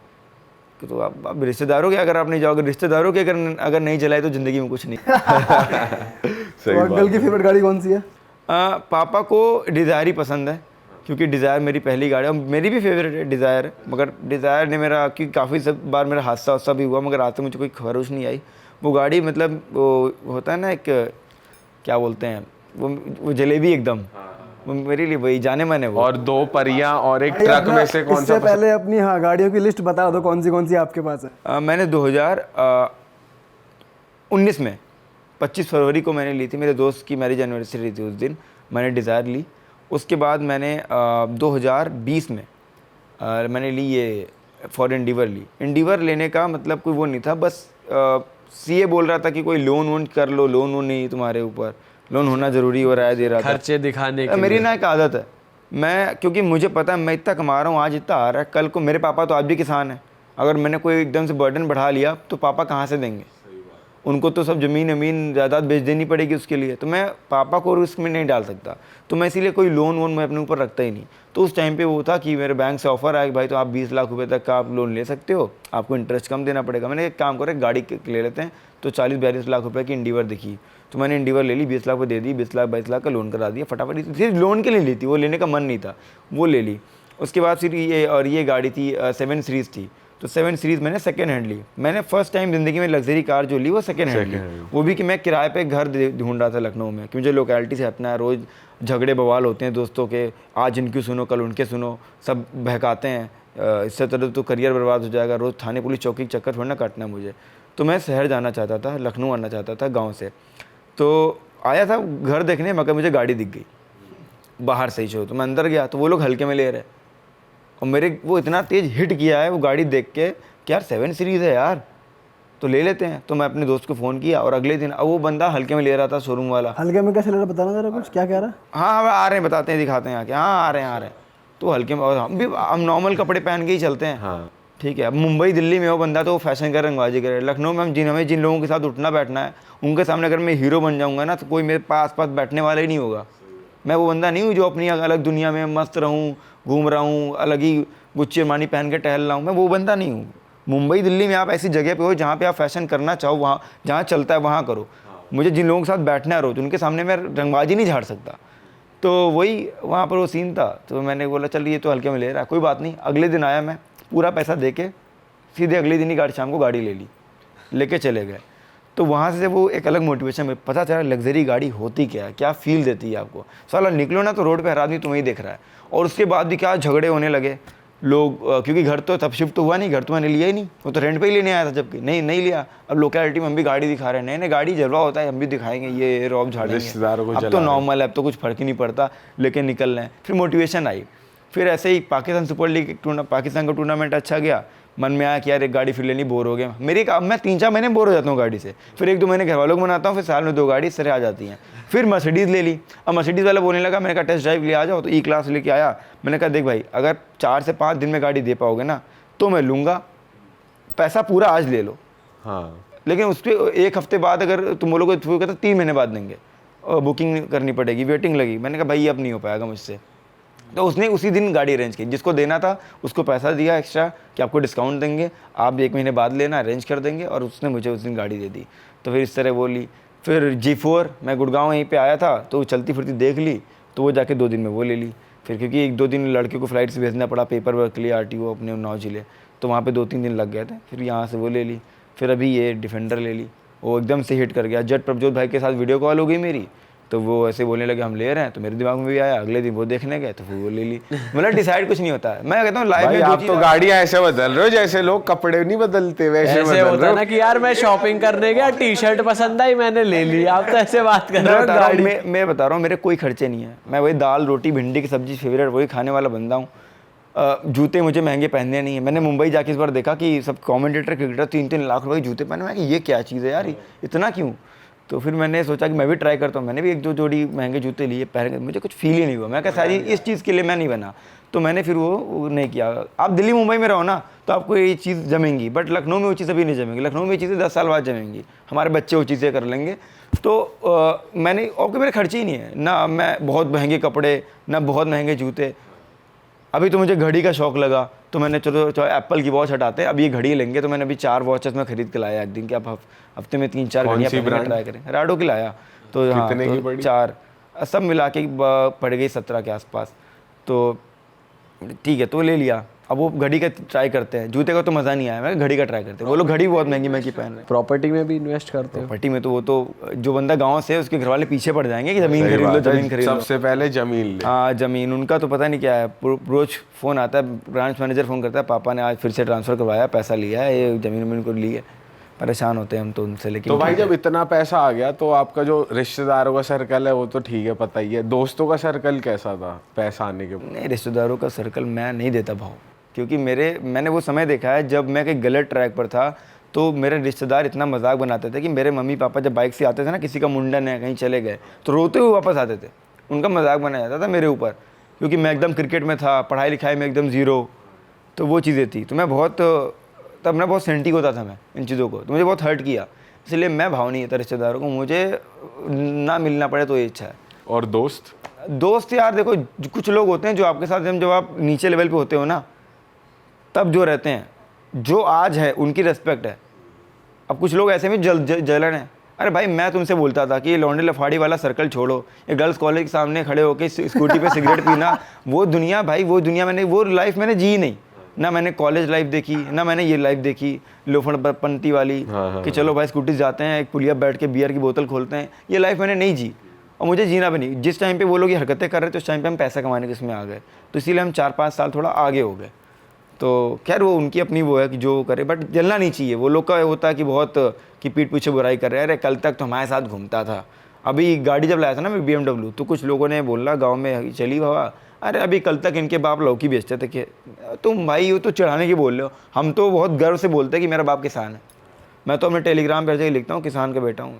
तो अब रिश्तेदारों के अगर आप नहीं जाओगे, रिश्तेदारों के अगर नहीं जलाए तो ज़िंदगी में कुछ नहीं। तो अंकल की फेवरेट गाड़ी कौन सी है? पापा को डिज़ायर ही पसंद है क्योंकि डिज़ायर मेरी पहली गाड़ी, और मेरी भी फेवरेट है डिज़ायर, मगर डिज़ायर ने मेरा, क्योंकि काफ़ी सब बार मेरा हादसा वादसा भी हुआ, मगर आज तक मुझे कोई खरोश नहीं आई। वो गाड़ी मतलब वो होता है ना, एक क्या बोलते हैं वो जलेबी एकदम, वो मेरे लिए वही जाने माने वो। और 2 परियां और एक भाई ट्रक अपना- में से कौन सा इससे पहले अपनी हाँ गाड़ियों की लिस्ट बता दो, कौन सी आपके पास है। मैंने 2019 में 25 फरवरी को मैंने ली थी, मेरे दोस्त की मैरिज एनिवर्सरी थी उस दिन, मैंने डिज़ायर ली। उसके बाद मैंने 2020 में मैंने ली ये फॉर इंडिवर ली। इंडिवर लेने का मतलब कोई वो नहीं था, बस सीए बोल रहा था कि कोई लोन वोन कर लो, लोन वोन नहीं तुम्हारे ऊपर, लोन होना ज़रूरी हो, राय दे रहा था। खर्चे दिखाने के मेरी लिए। ना एक आदत है, मैं क्योंकि मुझे पता है मैं इतना कमा रहा हूँ, आज इतना आ रहा है, कल को मेरे पापा तो आज भी किसान हैं, अगर मैंने कोई एकदम से बर्डन बढ़ा लिया तो पापा कहाँ से देंगे, उनको तो सब ज़मीन अमीन जायदाद बेच देनी पड़ेगी उसके लिए, तो मैं पापा को रिस्क में नहीं डाल सकता, तो मैं इसीलिए कोई लोन वोन मैं अपने ऊपर रखता ही नहीं। तो उस टाइम पे वो था कि मेरे बैंक से ऑफर आया कि भाई तो आप 20 लाख रुपए तक का आप लोन ले सकते हो, आपको इंटरेस्ट कम देना पड़ेगा। मैंने एक काम करें गाड़ी ले लेते हैं, तो 40-42 लाख रुपए की इंडिवर दिखी, तो मैंने इंडिवर ले ली, 20 लाख पे दे दी, 20-22 लाख का लोन करा दिया फटाफट। सिर्फ लोन के लिए ली थी, वो लेने का मन नहीं था, वो ले ली। उसके बाद फिर ये गाड़ी थी 7 सीरीज़ थी, तो 7 सीरीज़ मैंने सेकेंड हैंड ली। मैंने फर्स्ट टाइम ज़िंदगी में लग्जरी कार जो ली वो सेकेंड हैंड ली, वो भी कि मैं किराए पे घर ढूंढ रहा था लखनऊ में, क्योंकि मुझे लोकेलिटी से हटना है, रोज़ झगड़े बवाल होते हैं दोस्तों के, आज इनकी सुनो कल उनके सुनो, सब बहकाते हैं, इससे तो करियर बर्बाद हो जाएगा, रोज़ थाने पुलिस चौकी के चक्कर थोड़ा ना काटना है मुझे। तो मैं शहर जाना चाहता था, लखनऊ आना चाहता था गाँव से, तो आया था घर देखने, मगर मुझे गाड़ी दिख गई बाहर से ही तो मैं अंदर गया तो वो लोग हल्के में ले रहे, और मेरे वो इतना तेज़ हिट किया है वो गाड़ी देख के कि यार 7 सीरीज़ है यार, तो ले लेते हैं। तो मैं अपने दोस्त को फ़ोन किया, और अगले दिन अब वो बंदा हल्के में ले रहा था, शोरूम वाला। हल्के में कैसे ले रहा, बताना जरा कुछ, क्या कह रहा। हाँ हाँ आ रहे हैं, बताते हैं, दिखाते हैं आके, हाँ आ रहे हैं। तो हल्के में, और हम नॉर्मल कपड़े पहन के ही चलते हैं, हाँ। ठीक है। अब मुंबई दिल्ली में वो बंदा तो फैशन कर रंगबाजी करे, लखनऊ में हमें जिन लोगों के साथ उठना बैठना है उनके सामने अगर मैं हीरो बन जाऊँगा ना, तो कोई मेरे पास बैठने वाला ही नहीं होगा। मैं वो बंदा नहीं हूँ जो अपनी अलग दुनिया में मस्त रहूँ, घूम रहा हूँ, अलग ही गुच्ची अरमानी पहन के टहल रहा हूँ, मैं वो बंदा नहीं हूँ। मुंबई दिल्ली में आप ऐसी जगह पे हो जहाँ पे आप फैशन करना चाहो, वहाँ जहाँ चलता है वहाँ करो। मुझे जिन लोगों के साथ बैठना है रोज, उनके सामने मैं रंगबाजी नहीं झाड़ सकता। तो वही वहाँ पर वो सीन था, तो मैंने बोला चल ये तो हल्के में ले रहा है, कोई बात नहीं। अगले दिन आया, मैं पूरा पैसा दे के सीधे अगले दिन ही शाम को गाड़ी ले ली, लेके चले गए। तो वहाँ से वो एक अलग मोटिवेशन में पता चला लग्जरी गाड़ी होती क्या है, क्या फील देती है आपको। साला निकलो ना तो रोड पे हर आदमी तुम्हें ही देख रहा है, और उसके बाद भी क्या झगड़े होने लगे लोग, क्योंकि घर तो तब शिफ्ट तो हुआ नहीं, घर तो मैंने लिया ही नहीं, वो तो रेंट पे ही लेने आया था, जबकि नहीं लिया। अब लोकेलिटी में हम भी गाड़ी दिखा रहे हैं, नए गाड़ी जलवा होता है, हम भी दिखाएंगे, ये रॉब झाड़ेंगे, रिश्तेदारों को अब तो नॉर्मल है, अब तो कुछ फर्क ही नहीं पड़ता, लेकिन निकल रहे हैं। फिर मोटिवेशन आई, फिर ऐसे ही पाकिस्तान सुपर लीग पाकिस्तान का टूर्नामेंट अच्छा गया, मन में आया कि यार एक गाड़ी फिर लेनी, बोर हो गया मेरी। अब मैं 3-4 महीने बोर हो जाता हूँ गाड़ी से, फिर 1-2 महीने घर वालों को बनाता हूँ, फिर साल में 2 गाड़ी इस तरह आ जाती हैं। फिर मर्सिडीज़ ले ली। अब मर्सिडीज़ वाला बोलने लगा, मैंने कहा टेस्ट ड्राइव ले आ जाओ, तो ई क्लास लेके आया। मैंने कहा देख भाई, अगर 4 से 5 दिन में गाड़ी दे पाओगे ना तो मैं लूँगा, पैसा पूरा आज ले लो, हाँ। लेकिन उसके 1 हफ्ते बाद अगर तुम बोलोगे तो कहते 3 महीने बाद देंगे, और बुकिंग करनी पड़ेगी, वेटिंग लगी। मैंने कहा भाई अब नहीं हो पाएगा मुझसे। तो उसने उसी दिन गाड़ी अरेंज की, जिसको देना था उसको पैसा दिया एक्स्ट्रा कि आपको डिस्काउंट देंगे, आप 1 महीने बाद लेना, अरेंज कर देंगे, और उसने मुझे उस दिन गाड़ी दे दी। तो फिर इस तरह वो ली। फिर G4 मैं गुड़गांव यहीं पे आया था, तो चलती फिरती देख ली, तो वो जाके 2 दिन में वो ले ली। फिर क्योंकि 1-2 दिन लड़के को फ्लाइट से भेजना पड़ा पेपर वर्क के लिए, RTO अपने उन्नाव जिले, तो वहाँ पे 2-3 दिन लग गए थे। फिर यहाँ से वो ले ली। फिर अभी ये डिफेंडर ले ली, वो एकदम से हिट कर गया। जट प्रभजोत भाई के साथ वीडियो कॉल हो गई मेरी, तो वो ऐसे बोलने लगे हम ले रहे हैं, तो मेरे दिमाग में भी आया। अगले दिन वो देखने गए तो फिर वो ले ली। मतलब डिसाइड कुछ नहीं होता है। मैं कहता हूँ लाइफ में आप तो गाड़ियां ऐसे बदल रहे हो जैसे लोग कपड़े नहीं बदलते, वैसे ऐसे बदल होता रहे है हो। ना कि यार मैं शॉपिंग करने गया, टी-शर्ट पसंद आई मैंने ले ली, आप तो ऐसे बात कर रहे हो। गाड़ी मैं बता रहा हूँ मेरे कोई खर्चे नहीं है, मैं वही दाल रोटी भिंडी की सब्जी फेवरेट वही खाने वाला बंदा हूँ। जूते मुझे महंगे पहनने नहीं है। मैंने मुंबई जाके इस बार देखा कि सब कमेंटेटर क्रिकेटर 3-3 लाख रुपए के जूते पहने। मैं कि ये क्या चीज़ है यार, इतना क्यों। तो फिर मैंने सोचा कि मैं भी ट्राई करता हूँ। मैंने भी 1-2 जोड़ी महंगे जूते लिए, पहन के मुझे कुछ फील ही नहीं हुआ। मैं कहा सारी इस चीज़ के लिए मैं नहीं बना, तो मैंने फिर वो नहीं किया। आप दिल्ली मुंबई में रहो ना तो आपको ये चीज़ जमेंगी, बट लखनऊ में वो चीज़ अभी नहीं जमेंगी। लखनऊ में ये चीज़ें 10 साल बाद जमेंगी, हमारे बच्चे वो चीज़ें कर लेंगे। तो मैंने और मेरे खर्चे ही नहीं है ना, मैं बहुत महंगे कपड़े ना बहुत महंगे जूते। अभी तो मुझे घड़ी का शौक लगा, तो मैंने चलो एप्पल की वॉच हटाते हैं, अब ये घड़ी लेंगे। तो मैंने अभी 4 वॉचेस में खरीद के लाया एक दिन कि आप हफ्ते में 3-4 घड़ियाँ ट्राई करें। राडो की लाया, तो हाँ, तो 4 सब मिला के पड़ गई 17 के आसपास। तो ठीक है, तो ले लिया। अब वो घड़ी का ट्राई करते हैं, जूते का तो मज़ा नहीं आया, मैं घड़ी का ट्राई करते हैं। वो लोग घड़ी बहुत महंगी महंगी पहन रहे हैं। प्रॉपर्टी में भी इन्वेस्ट करते हो? प्रॉपर्टी में तो वो तो जो बंदा गांव से है उसके घर वाले पीछे पड़ जाएंगे कि ज़मीन सही खरीद लो, बात है, ज़मीन खरीद लो। सबसे पहले जमीन ले। हाँ, ज़मीन उनका तो पता नहीं क्या है। रोज फ़ोन आता है, ब्रांच मैनेजर फ़ोन करता है, पापा ने आज फिर से ट्रांसफ़र करवाया, पैसा लिया है, ये ज़मीन वमीन को ली है। परेशान होते हैं हम तो उनसे। लेकिन तो भाई जब इतना पैसा आ गया तो आपका जो रिश्तेदारों का सर्कल है वो तो ठीक है, पता ही है, दोस्तों का सर्कल कैसा था पैसा आने के बाद? नहीं, रिश्तेदारों का सर्कल मैं नहीं देता भाव, क्योंकि मैंने वो समय देखा है जब मैं कहीं गलत ट्रैक पर था तो मेरे रिश्तेदार इतना मजाक बनाते थे कि मेरे मम्मी पापा जब बाइक से आते थे ना, किसी का मुंडन है, कहीं चले गए, तो रोते हुए वापस आते थे। उनका मजाक बनाया जाता था मेरे ऊपर, क्योंकि मैं एकदम क्रिकेट में था, पढ़ाई लिखाई में एकदम ज़ीरो। तो वो चीज़ें थी, तो तब मैं बहुत सेंटिक होता था मैं इन चीज़ों को, तो मुझे बहुत हर्ट किया। इसलिए मैं भाव नहीं देता रिश्तेदारों को, मुझे ना मिलना पड़े तो ये इच्छा है। और दोस्त यार देखो, कुछ लोग होते हैं जो आपके साथ जब आप नीचे लेवल पे होते हो ना, तब जो रहते हैं, जो आज है उनकी रिस्पेक्ट है। अब कुछ लोग ऐसे में जलन है। अरे भाई, मैं तुमसे बोलता था कि ये लौंडे लफाड़ी वाला सर्कल छोड़ो, ये गर्ल्स कॉलेज के सामने खड़े होकर स्कूटी पे सिगरेट पीना, वो दुनिया भाई, वो दुनिया वो लाइफ मैंने जी नहीं। ना मैंने कॉलेज लाइफ देखी, ना मैंने ये लाइफ देखी लोफड़पंती वाली कि चलो भाई स्कूटी जाते हैं, एक पुलिया बैठ के बियर की बोतल खोलते हैं। ये लाइफ मैंने नहीं जी, और मुझे जीना भी नहीं। जिस टाइम पे वो लोग ये हरकतें कर रहे थे, उस टाइम पे हम पैसा कमाने के इसमें आ गए, तो इसीलिए हम 4-5 साल थोड़ा आगे हो गए। तो खैर वो उनकी अपनी वो है कि जो करे, बट जलना नहीं चाहिए। वो लोग का होता है कि बहुत कि पीठ पीछे बुराई कर रहे हैं। अरे कल तक तो हमारे साथ घूमता था, अभी गाड़ी जब लाया था ना मैं BMW, तो कुछ लोगों ने बोला गांव में, चली बाबा, अरे अभी कल तक इनके बाप लौकी बेचते थे। कि तुम भाई वो तो चढ़ाने की बोल रहे हो, हम तो बहुत गर्व से बोलते हैं कि मेरा बाप किसान है। मैं तो अपने टेलीग्राम पर जाके लिखता हूँ किसान का बेटा हूँ।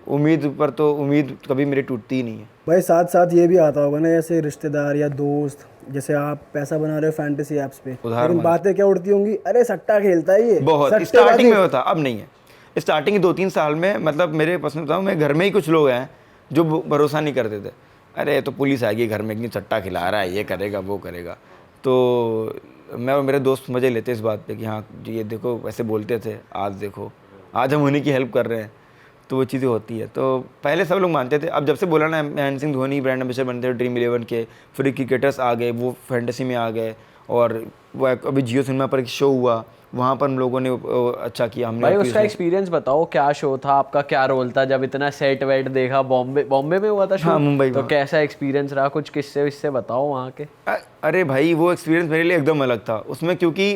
उम्मीद पर तो उम्मीद कभी मेरी टूटती ही नहीं है भाई। साथ साथ ये भी आता होगा ना, जैसे रिश्तेदार या दोस्त, जैसे आप पैसा बना रहे हो फैंटेसी ऐप्स पे, लेकिन बातें क्या उड़ती होंगी, अरे सट्टा खेलता है ये, बहुत सट्टेबाजी। स्टार्टिंग में होता, अब नहीं है। स्टार्टिंग के 2-3 साल में, मतलब मेरे पसंद बताऊँ, मैं घर में ही कुछ लोग हैं जो भरोसा नहीं करते थे। अरे तो पुलिस आएगी घर में, इतनी सट्टा खिला रहा है, ये करेगा वो करेगा। तो मैं और मेरे दोस्त मज़े लेते इस बात पे कि हाँ ये देखो ऐसे बोलते थे, आज देखो, आज हम उन्हीं की हेल्प कर रहे हैं। तो वो चीज़ें होती है। तो पहले सब लोग मानते थे, अब जब से बोला ना महेंद्र सिंह धोनी ब्रांड एम्बेसडर बनते थे ड्रीम 11 के, फिर क्रिकेटर्स आ गए, वो फैंटेसी में आ गए। और वो अभी जियो सिनेमा पर एक शो हुआ, वहाँ पर हम लोगों ने अच्छा किया। हमने भाई उसका एक्सपीरियंस बताओ, क्या शो था आपका, क्या रोल था? जब इतना सेट वेट देखा, बॉम्बे में हुआ था शो? हाँ, मुंबई तो में। कैसा एक्सपीरियंस रहा, कुछ किस्से विस्से बताओ वहाँ के। अरे भाई वो एक्सपीरियंस मेरे लिए एकदम अलग था उसमें, क्योंकि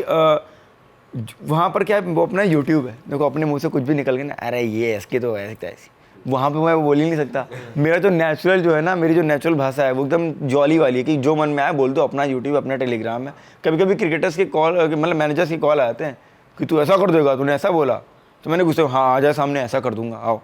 वहाँ पर क्या है, वो अपना यूट्यूब है, देखो अपने मुंह से कुछ भी निकल के ना, अरे ये इसकी तो ऐसी, वहाँ पे मैं बोल ही नहीं सकता। मेरा जो नेचुरल जो है ना, मेरी जो नेचुरल भाषा है वो एकदम जॉली वाली है कि जो मन में आए बोल दो। अपना यूट्यूब, अपना टेलीग्राम है। कभी कभी क्रिकेटर्स के कॉल, मतलब मैनेजर्स के कॉल आते हैं कि तू ऐसा कर देगा, तूने ऐसा बोला, तो मैंने गुस्से, हाँ आ जाए सामने, ऐसा कर दूंगा, आओ।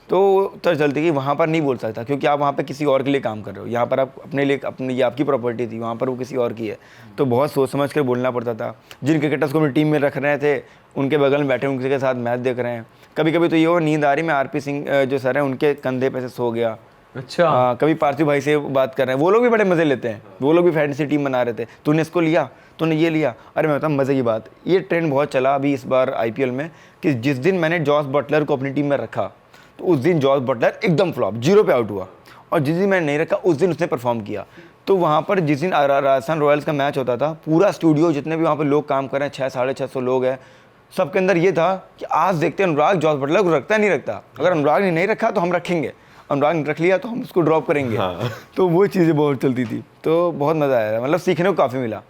तो चलती कि वहाँ पर नहीं बोल सकता, क्योंकि आप वहाँ पे किसी और के लिए काम कर रहे हो। यहाँ पर आप अपने लिए, अपनी ये आपकी प्रॉपर्टी थी, वहाँ पर वो किसी और की है। तो बहुत सोच समझ कर बोलना पड़ता था। जिन क्रिकेटर्स को अपनी टीम में रख रहे थे, उनके बगल में बैठे उनके साथ मैच देख रहे हैं। कभी कभी तो ये हो, नींद आ रही, मैं RP सिंह जो सर हैं उनके कंधे पे से सो गया। अच्छा। कभी पार्थिव भाई से बात कर रहे हैं, वो लोग भी बड़े मज़े लेते हैं। वो लोग भी फैंटेसी टीम बना रहे थे, तूने इसको लिया, तूने ये लिया। अरे मैं बताऊँ मज़े की बात, ये ट्रेंड बहुत चला अभी इस बार IPL में, कि जिस दिन मैंने जॉस बटलर को अपनी टीम में रखा, तो उस दिन जॉस बटलर एकदम फ्लॉप, 0 पे आउट हुआ। और जिस दिन मैंने नहीं रखा, उस दिन उसने परफॉर्म किया। तो वहाँ पर जिस दिन राजस्थान रॉयल्स का मैच होता था, पूरा स्टूडियो, जितने भी वहाँ पर लोग काम कर रहे हैं, 600-650 लोग हैं, सबके अंदर ये था कि आज देखते हैं अनुराग जॉस बटलर को रखता है नहीं रखता। अगर अनुराग ने नहीं रखा तो हम रखेंगे, अनुराग ने रख लिया तो हम उसको ड्रॉप करेंगे। तो वो चीज़ें बहुत चलती थी, तो बहुत मज़ा आया, मतलब सीखने को काफ़ी मिला।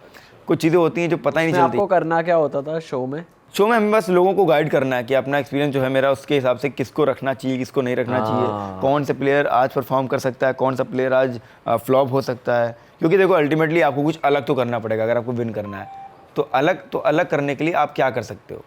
कुछ चीज़ें होती हैं जो पता ही नहीं चलती। आपको करना क्या होता था शो में? शो में हमें बस लोगों को गाइड करना है कि अपना एक्सपीरियंस जो है मेरा, उसके हिसाब से किसको रखना चाहिए, किसको नहीं रखना चाहिए, कौन से प्लेयर आज परफॉर्म कर सकता है, कौन सा प्लेयर आज फ्लॉप हो सकता है। क्योंकि देखो अल्टीमेटली आपको कुछ अलग तो करना पड़ेगा अगर आपको विन करना है। तो अलग करने के लिए आप क्या कर सकते हो,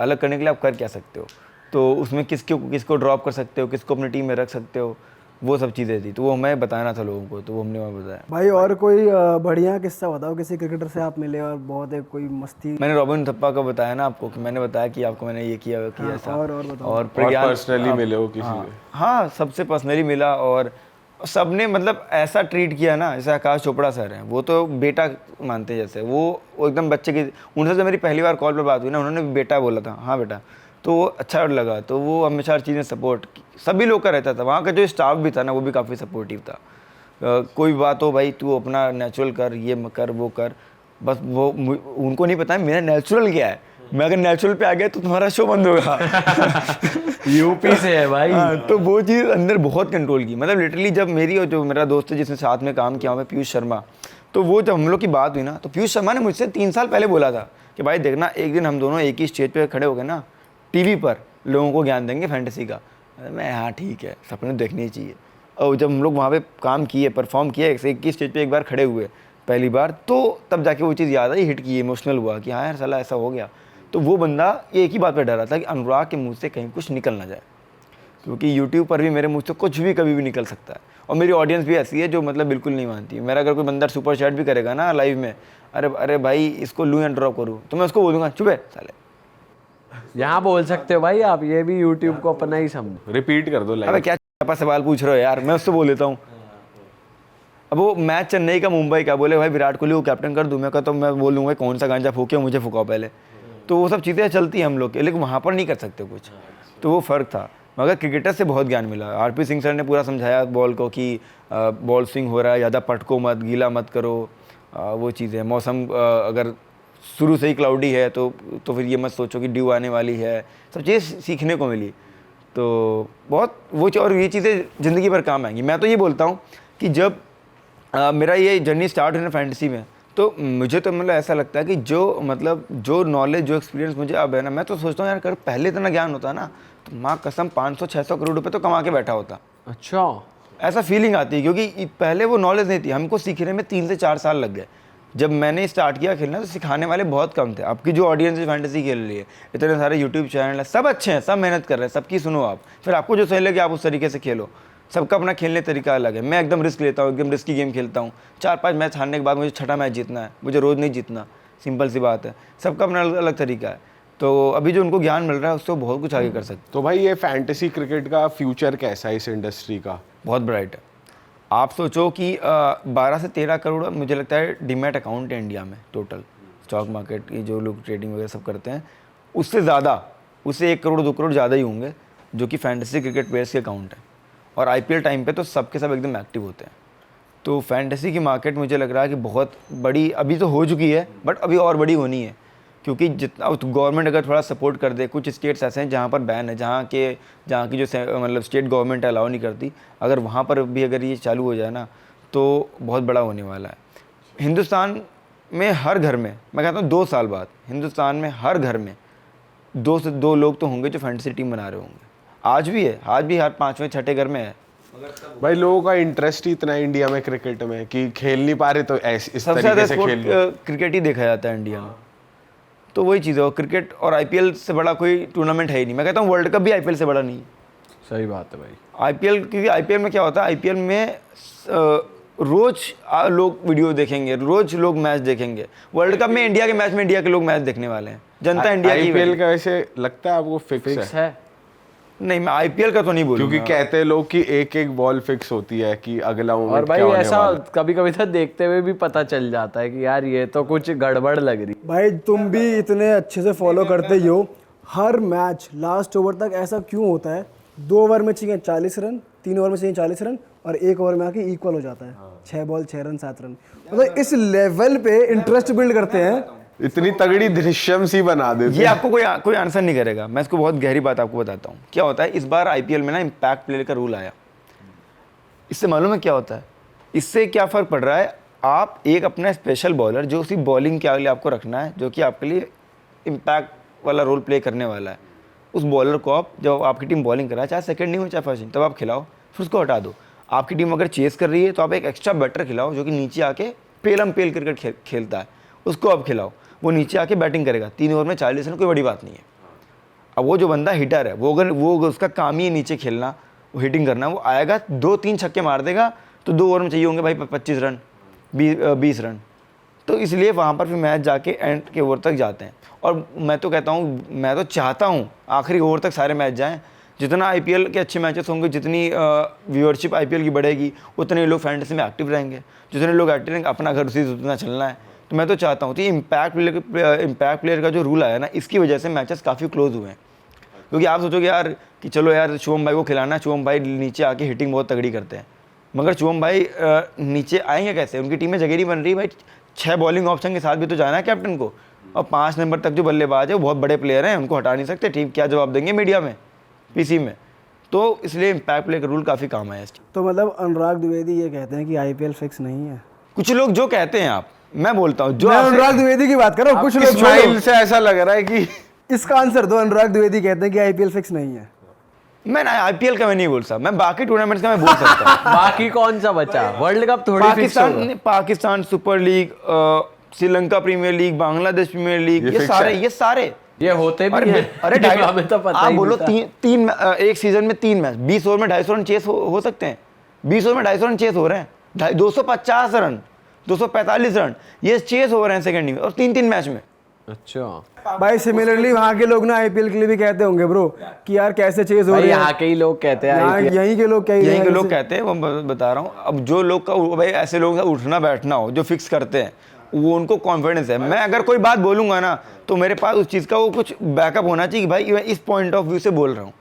अलग करने के लिए आप कर क्या सकते हो, तो उसमें किसको ड्रॉप कर सकते हो, किसको अपनी टीम में रख सकते हो, वो सब चीज़ें थी। तो वो हमें बताना था लोगों को, तो वो हमने वहाँ बताया। भाई और कोई बढ़िया किस्सा बताओ, किसी क्रिकेटर से आप मिले और बहुत एक कोई मस्ती। मैंने रॉबिन थप्पा का बताया ना आपको, कि मैंने बताया कि आपको मैंने ये किया ऐसा। और बताओ। और पर्सनली मिले हो किसी से? हाँ, सबसे पर्सनली मिला, और सबने मतलब ऐसा ट्रीट किया ना, जैसे आकाश चोपड़ा सर हैं, वो तो बेटा मानते हैं, जैसे वो एकदम बच्चे की। उनसे जब मेरी पहली बार कॉल पर बात हुई ना, उन्होंने बेटा बोला था, हाँ बेटा, तो वो अच्छा लगा। तो वो हमेशा हर चीज़ में सपोर्ट, सभी लोग का रहता था। वहाँ का जो स्टाफ भी था ना, वो भी काफ़ी सपोर्टिव था। कोई बात हो भाई तू अपना नेचुरल कर, ये कर वो कर, बस वो उनको नहीं पता है मेरा नेचुरल क्या है। मैं अगर नेचुरल पे आ गया तो तुम्हारा शो बंद होगा। यूपी से है भाई। हाँ, तो वो चीज़ अंदर बहुत कंट्रोल की, मतलब लिटरली जब मेरी और जो मेरा दोस्त है जिसने साथ में काम किया हुआ है पीयूष शर्मा, तो वो जब हम लोग की बात हुई ना तो पीयूष शर्मा ने मुझसे 3 साल पहले बोला था कि भाई देखना एक दिन हम दोनों एक ही स्टेज पे खड़े हो गए ना, टीवी पर लोगों को ज्ञान देंगे फैंटेसी का। मैं हाँ ठीक है, सपने देखने ही चाहिए। और जब हम लोग वहाँ पे काम किए, परफॉर्म किए, एक ही स्टेज पे एक बार खड़े हुए पहली बार, तो तब जाके वो चीज़ याद आई, हिट की, इमोशनल हुआ कि हाँ यार साला ऐसा हो गया। तो वो बंदा एक ही बात पर डरा था कि अनुराग के मुँह से कहीं कुछ निकल ना जाए, क्योंकि यूट्यूब पर भी मेरे मुँह से कुछ भी कभी भी निकल सकता है। और मेरी ऑडियंस भी ऐसी है जो मतलब बिल्कुल नहीं मानती। मेरा अगर कोई बंदा सुपर चैट भी करेगा ना लाइव में, अरे भाई इसको लूँ या ड्रॉप करूँ, तो मैं उसको बोलूँगा चुप है साले। यहाँ बोल सकते हो भाई आप, ये भी यूट्यूब को अपना ही समझो। रिपीट कर दो अबे लाइन। क्या पापा सवाल पूछ रहे हो यार, मैं उससे बोल देता हूँ। अब वो मैच चेन्नई का मुंबई का, बोले भाई विराट कोहली को कैप्टन कर दूँ, मैं कहता हूँ मैं बोल दूँगा कौन सा गांजा फूके मुझे फुकाओ पहले। तो वो सब चीज़ें चलती हैं हम लोग के, लेकिन वहाँ पर नहीं कर सकते कुछ, तो वो फ़र्क था। मगर क्रिकेटर से बहुत ज्ञान मिला। आरपी सिंह सर ने पूरा समझाया बॉल को कि बॉल स्विंग हो रहा है, ज़्यादा पटको मत, गीला मत करो, वो चीज़ें। मौसम अगर शुरू से ही क्लाउडी है तो फिर ये मत सोचो कि ड्यू आने वाली है। सब चीज़ें सीखने को मिली, तो बहुत वो और ये चीज़ें ज़िंदगी भर काम आएंगी। मैं तो ये बोलता हूँ कि जब मेरा ये जर्नी स्टार्ट हुई ना फैंटेसी में, तो मुझे तो मतलब ऐसा लगता है कि जो नॉलेज, जो एक्सपीरियंस मुझे अब है ना, मैं तो सोचता हूँ यार अगर पहले इतना ज्ञान होता ना तो माँ कसम 500-600 करोड़ रुपए तो कमा के बैठा होता। अच्छा, ऐसा फीलिंग आती है, क्योंकि पहले वो नॉलेज नहीं थी, हमको सीखने में 3 से 4 साल लग गए। जब मैंने स्टार्ट किया खेलना तो सिखाने वाले बहुत कम थे। आपकी जो ऑडियंस है फैंटेसी खेल रही है, इतने सारे यूट्यूब चैनल है, सब अच्छे हैं, सब मेहनत कर रहे हैं, सबकी सुनो आप, फिर आपको जो सही लगे आप उस तरीके से खेलो। सबका अपना खेलने तरीका अलग है। मैं एकदम रिस्क लेता हूँ, एकदम रिस्की गेम खेलता हूँ। 4-5 मैच हारने के बाद मुझे 6ठा मैच जीतना है, मुझे रोज़ नहीं जीतना, सिंपल सी बात है। सबका अपना अलग तरीका है। तो अभी जो उनको ज्ञान मिल रहा है उससे वो बहुत कुछ आगे कर सकते। तो भाई ये फैंटेसी क्रिकेट का फ्यूचर कैसा है इस इंडस्ट्री का? बहुत ब्राइट है। आप सोचो कि 12 से 13 करोड़ मुझे लगता है डीमैट अकाउंट है इंडिया में टोटल, स्टॉक मार्केट की जो लोग ट्रेडिंग वगैरह सब करते हैं, उससे ज़्यादा, उससे 1 करोड़ 2 करोड़ ज़्यादा ही होंगे जो कि फैंटेसी क्रिकेट प्लेयर्स के अकाउंट हैं। और IPL टाइम पे तो सबके सब एकदम एक्टिव होते हैं। तो फैंटेसी की मार्केट मुझे लग रहा है कि बहुत बड़ी अभी तो हो चुकी है, बट अभी और बड़ी होनी है, क्योंकि जितना गवर्नमेंट अगर थोड़ा सपोर्ट कर दे। कुछ स्टेट्स ऐसे हैं जहाँ पर बैन है, जहाँ की जो मतलब स्टेट गवर्नमेंट अलाउ नहीं करती, अगर वहाँ पर भी अगर ये चालू हो जाए ना तो बहुत बड़ा होने वाला है। हिंदुस्तान में हर घर में, मैं कहता हूँ 2 साल बाद हिंदुस्तान में हर घर में 2 से 2 लोग तो होंगे जो फैंटेसी टीम बना रहे होंगे। आज भी है, आज भी हर 5वें 6ठे घर में है। भाई लोगों का इंटरेस्ट ही इतना है इंडिया में क्रिकेट में कि खेल नहीं पा रहे, तो इस सबसे तरीके ज़्यादा से खेल लो। क्रिकेट ही देखा जाता है इंडिया में। तो वही चीज़ है, और क्रिकेट और IPL से बड़ा कोई टूर्नामेंट है ही नहीं। मैं कहता हूँ वर्ल्ड कप भी IPL से बड़ा नहीं है। सही बात है भाई। IPL, क्योंकि IPL में क्या होता है, IPL में रोज लोग वीडियो देखेंगे, रोज लोग मैच देखेंगे। वर्ल्ड कप में इंडिया के मैच में इंडिया के लोग मैच देखने वाले हैं, जनता इंडिया की। IPL का वैसे लगता है आपको फिक्स है? नहीं, मैं IPL का तो नहीं बोलूँगा, क्योंकि कहते हैं लोग कि एक बॉल फिक्स होती है कि अगला मोमेंट और भाई क्या होने ऐसा वाला है। कभी कभी तो देखते हुए भी पता चल जाता है कि यार ये तो कुछ गड़बड़ लग रही। भाई तुम भी इतने अच्छे से फॉलो करते ही हो, हर मैच लास्ट ओवर तक ऐसा क्यों होता है? 2 ओवर में चाहिए 40 रन, 3 ओवर में चाहिए 40 रन, और 1 ओवर में आके इक्वल हो जाता है। 6 बॉल 6 रन 7 रन, मतलब इस लेवल पे इंटरेस्ट बिल्ड करते हैं। इतनी तगड़ी दृश्यम सी बना देते ये आपको कोई आंसर नहीं करेगा। मैं इसको बहुत गहरी बात आपको बताता हूँ। क्या होता है, इस बार IPL में ना इम्पैक्ट प्लेयर का रूल आया। इससे मालूम है क्या होता है? इससे क्या फ़र्क पड़ रहा है, आप एक अपना स्पेशल बॉलर जो उसी बॉलिंग के लिए आपको रखना है, जो कि आपके लिए इम्पैक्ट वाला रोल प्ले करने वाला है, उस बॉलर को आप जब आपकी टीम बॉलिंग कराए, चाहे सेकंड नहीं हो चाहे फर्स्ट, तब आप खिलाओ, फिर उसको हटा दो। आपकी टीम अगर चेस कर रही है तो आप एक एक्स्ट्रा बैटर खिलाओ जो कि नीचे आके पेलम पेल क्रिकेट खेलता है, उसको आप खिलाओ, वो नीचे आके बैटिंग करेगा। 3 ओवर में 40 रन कोई बड़ी बात नहीं है। अब वो जो बंदा हिटर है, वो उसका काम ही है नीचे खेलना, वो हिटिंग करना, वो आएगा 2-3 छक्के मार देगा तो 2 ओवर में चाहिए होंगे भाई 25 रन 20 रन। तो इसलिए वहाँ पर फिर मैच जाके एंड के ओवर तक जाते हैं। और मैं तो कहता हूँ, मैं तो चाहता हूँ आखिरी ओवर तक सारे मैच जाएँ। जितना IPL के अच्छे मैचेस होंगे, जितनी व्यूअरशिप IPL की बढ़ेगी, उतने लोग फैंटेसी में एक्टिव रहेंगे। जितने लोग एक्टिव रहेंगे, अपना घर उसी से उतना चलना है। तो मैं तो चाहता हूँ कि इम्पैक्ट प्लेयर का जो रूल आया ना, इसकी वजह से मैचेस काफ़ी क्लोज हुए हैं। क्योंकि आप सोचोगे यार कि चलो यार शुभम भाई को खिलाना है, शुभम भाई नीचे आके हिटिंग बहुत तगड़ी करते हैं, मगर शुभम भाई नीचे आएंगे कैसे? उनकी टीम में जगह नहीं बन रही भाई। 6 बॉलिंग ऑप्शन के साथ भी तो जाना है कैप्टन को, और 5 नंबर तक जो बल्लेबाज है वो बहुत बड़े प्लेयर हैं, उनको हटा नहीं सकते। टीम क्या जवाब देंगे मीडिया में, पीसी में? तो इसलिए इम्पैक्ट प्ले का रूल काफ़ी काम आया है। तो मतलब अनुराग द्विवेदी ये कहते हैं कि आईपीएल फिक्स नहीं है। कुछ लोग जो कहते हैं, आप, मैं बोलता हूँ जो मैं अनुराग द्विवेदी की बात कर रहा हूँ, कुछ लोग इस्माइल छोड़ो। से ऐसा लग रहा है कि इसका आंसर दो। अनुराग द्विवेदी कहते हैं कि आईपीएल फिक्स नहीं है। मैं आईपीएल का मैं नहीं बोल सकता, मैं बाकी टूर्नामेंट्स का मैं बोल सकता हूँ। बाकी कौन सा बचा? वर्ल्ड कप थोड़ी फिक्स होगा। Pakistan super league, Sri Lanka premier league, Bangladesh premier league, ये सारे ये होते भी अरे हैं। अरे हमें तो पता आप ही बोलो नहीं था। तीन एक सीजन में 3 मैच, 20 ओवर में 250 रन चेस हो सकते हैं। 20 ओवर में 250 रन चेस हो रहे हैं, 250 रन, 245 रन ये चेस हो रहे हैं सेकंड इनिंग, और 3 मैच में। अच्छा भाई सिमिलरली वहाँ के लोग ना आईपीएल के लिए भी कहते होंगे ब्रो कि यार कैसे चेज हो भाई रही है। यहाँ के ही लोग कहते हैं यहाँ IPL। यहीं के लोग क्या यहीं के लोग कहते हैं, वो बता रहा हूँ। अब जो लोग का भाई ऐसे लोगों का उठना बैठना हो जो फिक्स करते हैं, वो उनको कॉन्फिडेंस है। मैं अगर कोई बात बोलूंगा ना तो मेरे पास उस चीज़ का वो कुछ बैकअप होना चाहिए कि भाई मैं इस पॉइंट ऑफ व्यू से बोल रहा हूँ।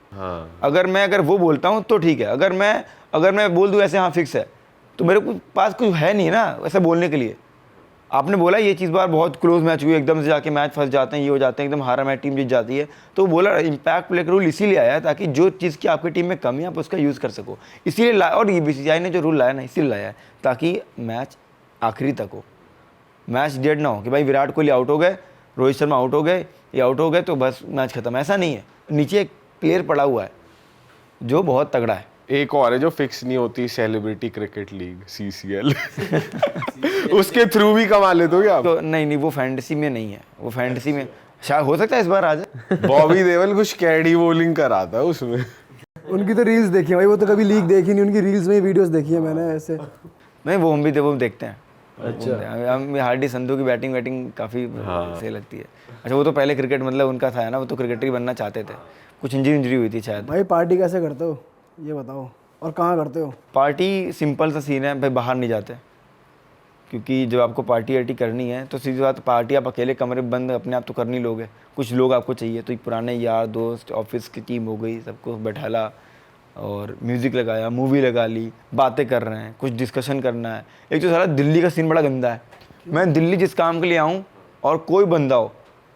अगर वो बोलता हूँ तो ठीक है, अगर मैं बोल दूँ ऐसे हाँ फिक्स है, तो मेरे पास कुछ है नहीं ना ऐसा बोलने के लिए। आपने बोला ये चीज़ बार बहुत क्लोज मैच हुई, एकदम से जाके मैच फंस जाते हैं, ये हो जाते हैं, एकदम हारा मैच टीम जीत जाती है। तो बोला इम्पैक्ट प्ले का रूल इसीलिए आया है ताकि जो चीज़ की आपकी टीम में कमी है आप उसका यूज़ कर सको, इसीलिए और ये बीसीसीआई ने जो रूल लाया ना इसीलिए लाया है ताकि मैच आखिरी तक हो, मैच डेड ना हो कि भाई विराट कोहली आउट हो गए, रोहित शर्मा आउट हो गए, ये आउट हो गए तो बस मैच खत्म। ऐसा नहीं है, नीचे एक प्लेयर पड़ा हुआ है जो बहुत तगड़ा है। एक और है जो फिक्स नहीं होती, सेलिब्रिटी क्रिकेट लीग CCL उसके थ्रू भी कमा लेते हो क्या आप? तो नहीं वो फैंटेसी में नहीं है, वो फैंटेसी में शायद हो सकता है इस बार आ जाए। बॉबी देओल कुछ कैडी बॉलिंग कराता है उसमें। उनकी तो रील्स देखी है भाई, वो तो कभी लीग देखी नहीं, उनकी रील्स में वीडियोस देखी है मैंने ऐसे। नहीं वो हम भी वो देखते हैं। अच्छा हम हार्दिक संधू की बैटिंग काफ़ी सही लगती है। अच्छा वो तो पहले क्रिकेट मतलब उनका था ना, वो तो क्रिकेटर ही बनना चाहते थे, कुछ इंजरी हुई थी शायद। भाई पार्टी कैसे करते हो ये बताओ, और कहाँ करते हो? पार्टी सिंपल सा सीन है भाई, बाहर नहीं जाते, क्योंकि जब आपको पार्टी वार्टी करनी है तो सीधी बात, पार्टी आप अकेले कमरे बंद अपने आप तो कर नहीं लोगे, कुछ लोग आपको चाहिए। तो पुराने यार दोस्त, ऑफिस की टीम हो गई, सबको बैठाला और म्यूज़िक लगाया, मूवी लगा ली, बातें कर रहे हैं, कुछ डिस्कशन करना है। एक तो सारा दिल्ली का सीन बड़ा गंदा है। मैं दिल्ली जिस काम के लिए आऊँ और कोई बंदा हो,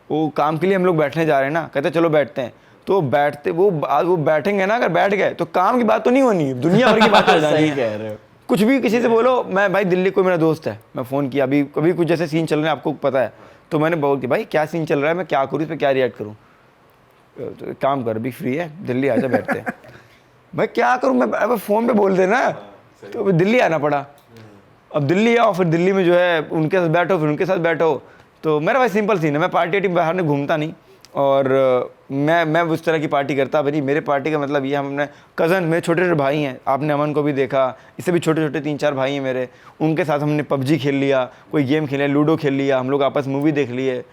वो काम के लिए हम लोग बैठने जा रहे हैं ना, कहते चलो बैठते हैं, तो बैठते वो बैठेंगे ना, अगर बैठ गए तो काम की बात तो नहीं होनी, दुनिया भर की बात हो जानी है। कुछ भी किसी से बोलो, मैं भाई दिल्ली कोई मेरा दोस्त है, मैं फ़ोन किया अभी कभी कुछ जैसे सीन चल रहे हैं आपको पता है, तो मैंने बोल कि भाई क्या सीन चल रहा है, मैं क्या करूँ, इस पर क्या रिएक्ट करूँ, तो काम कर अभी फ्री है दिल्ली आजा बैठते हैं। भाई क्या करूँ मैं, अब फ़ोन पे बोल देना, तो दिल्ली आना पड़ा। अब दिल्ली आओ, फिर दिल्ली में जो है उनके साथ बैठो, फिर उनके साथ बैठो। तो मेरा भाई सिंपल सीन है, मैं पार्टी बाहर में घूमता नहीं, और मैं उस तरह की पार्टी करता भी नहीं। मेरे पार्टी का मतलब ये, हम अपने कज़न, मेरे छोटे छोटे भाई हैं, आपने अमन को भी देखा, इससे भी छोटे छोटे 3-4 भाई हैं मेरे, उनके साथ हमने PUBG खेल लिया, कोई गेम खेल लिया, लूडो खेल लिया, हम लोग आपस मूवी देख लिए,